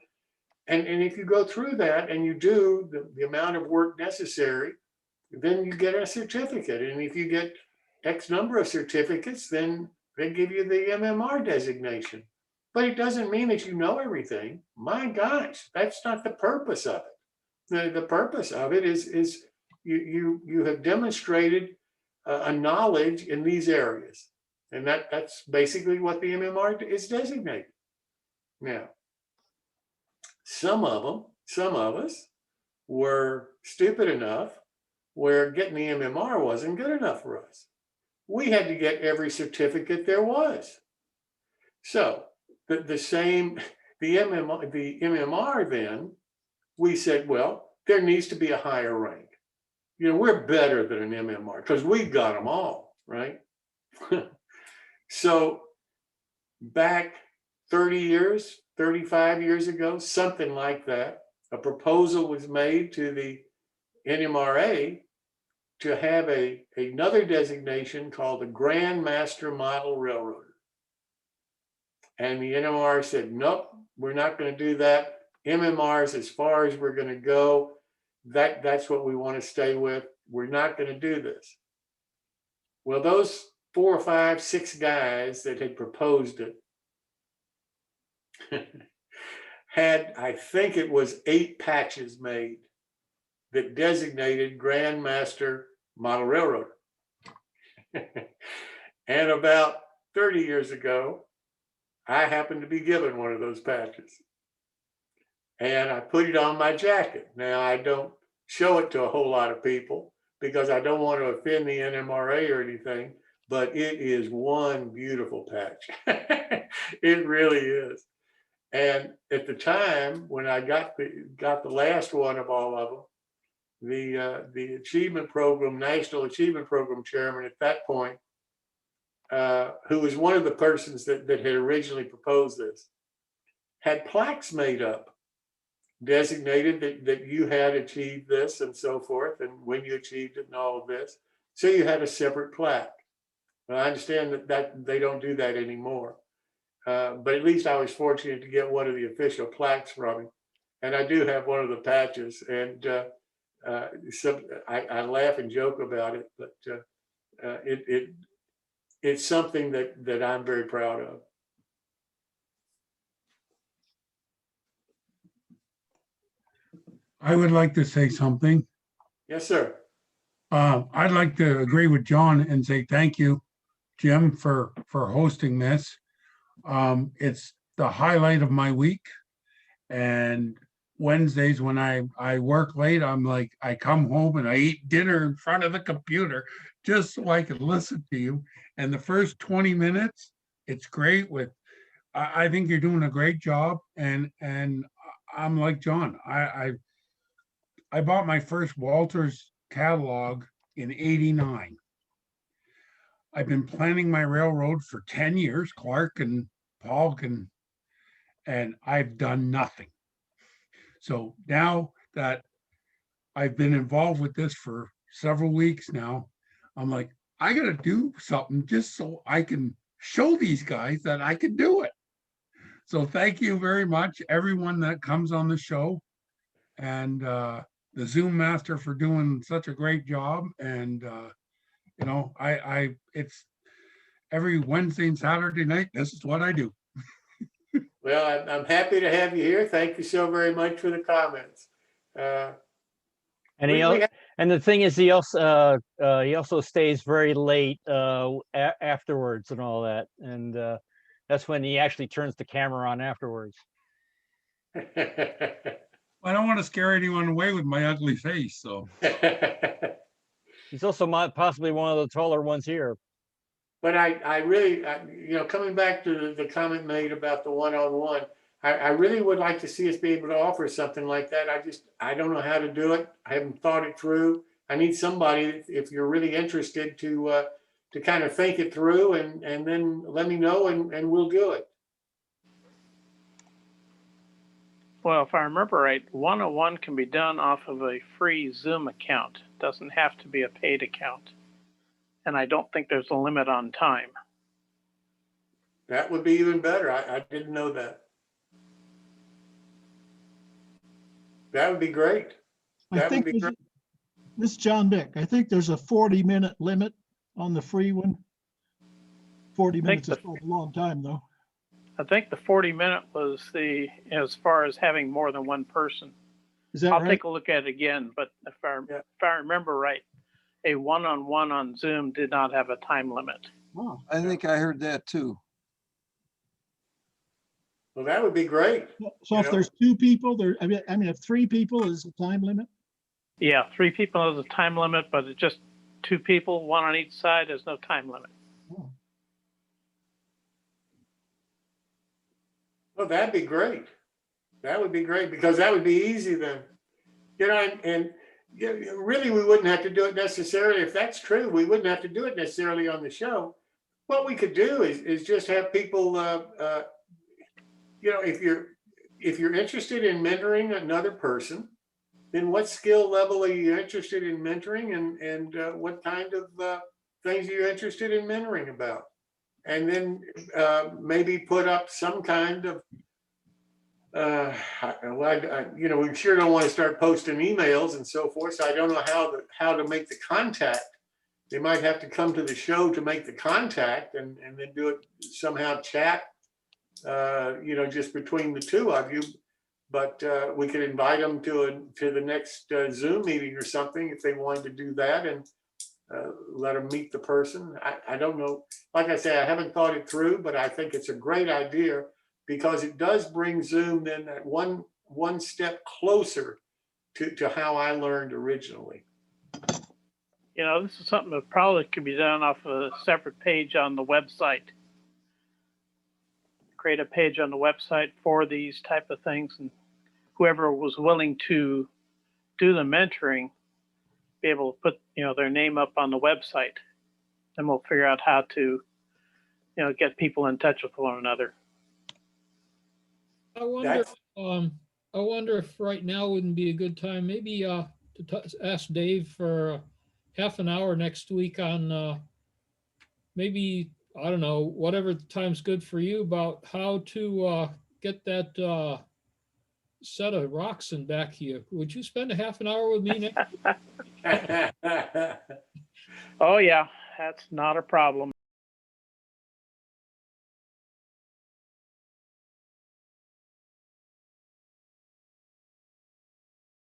And if you go through that and you do the amount of work necessary, then you get a certificate. And if you get X number of certificates, then they give you the MMR designation. But it doesn't mean that you know everything. My gosh, that's not the purpose of it. The purpose of it is you have demonstrated a knowledge in these areas. And that's basically what the MMR is designated. Now, some of us were stupid enough where getting the MMR wasn't good enough for us. We had to get every certificate there was. So the MMR then, we said, well, there needs to be a higher rank. We're better than an MMR because we got them all, right? So back 30 years, 35 years ago, something like that, a proposal was made to the NMRA to have another designation called the Grand Master Model Railroader. And the NMR said, nope, we're not going to do that. MMRs, as far as we're going to go, that's what we want to stay with. We're not going to do this. Well, those 4 or 5, 6 guys that had proposed it had, I think it was 8 patches made that designated Grand Master Model Railroader. And about 30 years ago, I happened to be given one of those patches. And I put it on my jacket. Now, I don't show it to a whole lot of people because I don't want to offend the NMRA or anything, but it is one beautiful patch. It really is. And at the time when I got the last one of all of them, the achievement program, National Achievement Program chairman at that point, who was one of the persons that had originally proposed this, had plaques made up, designated that you had achieved this and so forth, and when you achieved it and all of this. So you had a separate plaque. Well, I understand that they don't do that anymore. But at least I was fortunate to get one of the official plaques from him. And I do have one of the patches. And I laugh and joke about it, but it's something that I'm very proud of. I would like to say something. Yes, sir. I'd like to agree with John and say thank you, Jim, for hosting this. It's the highlight of my week. And Wednesdays when I work late, I'm like, I come home and I eat dinner in front of the computer just so I can listen to you. And the first 20 minutes, it's great with, I think you're doing a great job. And I'm like John, I bought my first Walters catalog in '89. I've been planning my railroad for 10 years, Clark and Paul can, and I've done nothing. So now that I've been involved with this for several weeks now, I'm like, I got to do something just so I can show these guys that I can do it. So thank you very much, everyone that comes on the show, and the Zoom master for doing such a great job. And it's every Wednesday and Saturday night. This is what I do. Well, I'm happy to have you here. Thank you so very much for the comments. And we have- and the thing is, he also stays very late afterwards and all that, and that's when he actually turns the camera on afterwards. I don't want to scare anyone away with my ugly face, so. He's also possibly one of the taller ones here. But I really, coming back to the comment made about the one-on-one, I really would like to see us be able to offer something like that. I don't know how to do it. I haven't thought it through. I need somebody, if you're really interested, to kind of think it through and then let me know and we'll do it. Well, if I remember right, one-on-one can be done off of a free Zoom account. Doesn't have to be a paid account. And I don't think there's a limit on time. That would be even better. I didn't know that. That would be great. I That would think be great. this is John Dick. I think there's a 40-minute limit on the free one. 40 minutes is still a long time, though. I think the 40-minute was as far as having more than one person. Is that I'll right? take a look at it again, but if I remember right, a one-on-one on Zoom did not have a time limit. Oh, I think I heard that too. Well, that would be great. so if there's two people, if 3 people is the time limit? Yeah, 3 people is a time limit, but it's just 2 people, 1 on each side, there's no time limit. Oh. Well, that'd be great. That would be great because that would be easy then. And really we wouldn't have to do it necessarily. If that's true, we wouldn't have to do it necessarily on the show. What we could do is just have people, if you're interested in mentoring another person, then what skill level are you interested in mentoring and what kind of things are you interested in mentoring about? And then maybe put up some kind of, we sure don't want to start posting emails and so forth. So I don't know how to make the contact. They might have to come to the show to make the contact and then do it somehow chat, just between the two of you. But we could invite them to the next Zoom meeting or something if they wanted to do that and let them meet the person. I don't know. Like I say, I haven't thought it through, but I think it's a great idea because it does bring Zoom then that one step closer to how I learned originally. This is something that probably could be done off a separate page on the website. Create a page on the website for these type of things, and whoever was willing to do the mentoring be able to put their name up on the website. Then we'll figure out how to get people in touch with one another. I wonder if right now wouldn't be a good time, maybe to ask Dave for half an hour next week on maybe, I don't know, whatever time's good for you, about how to get that set of rocks in back here. Would you spend a half an hour with me next week? Oh yeah, that's not a problem.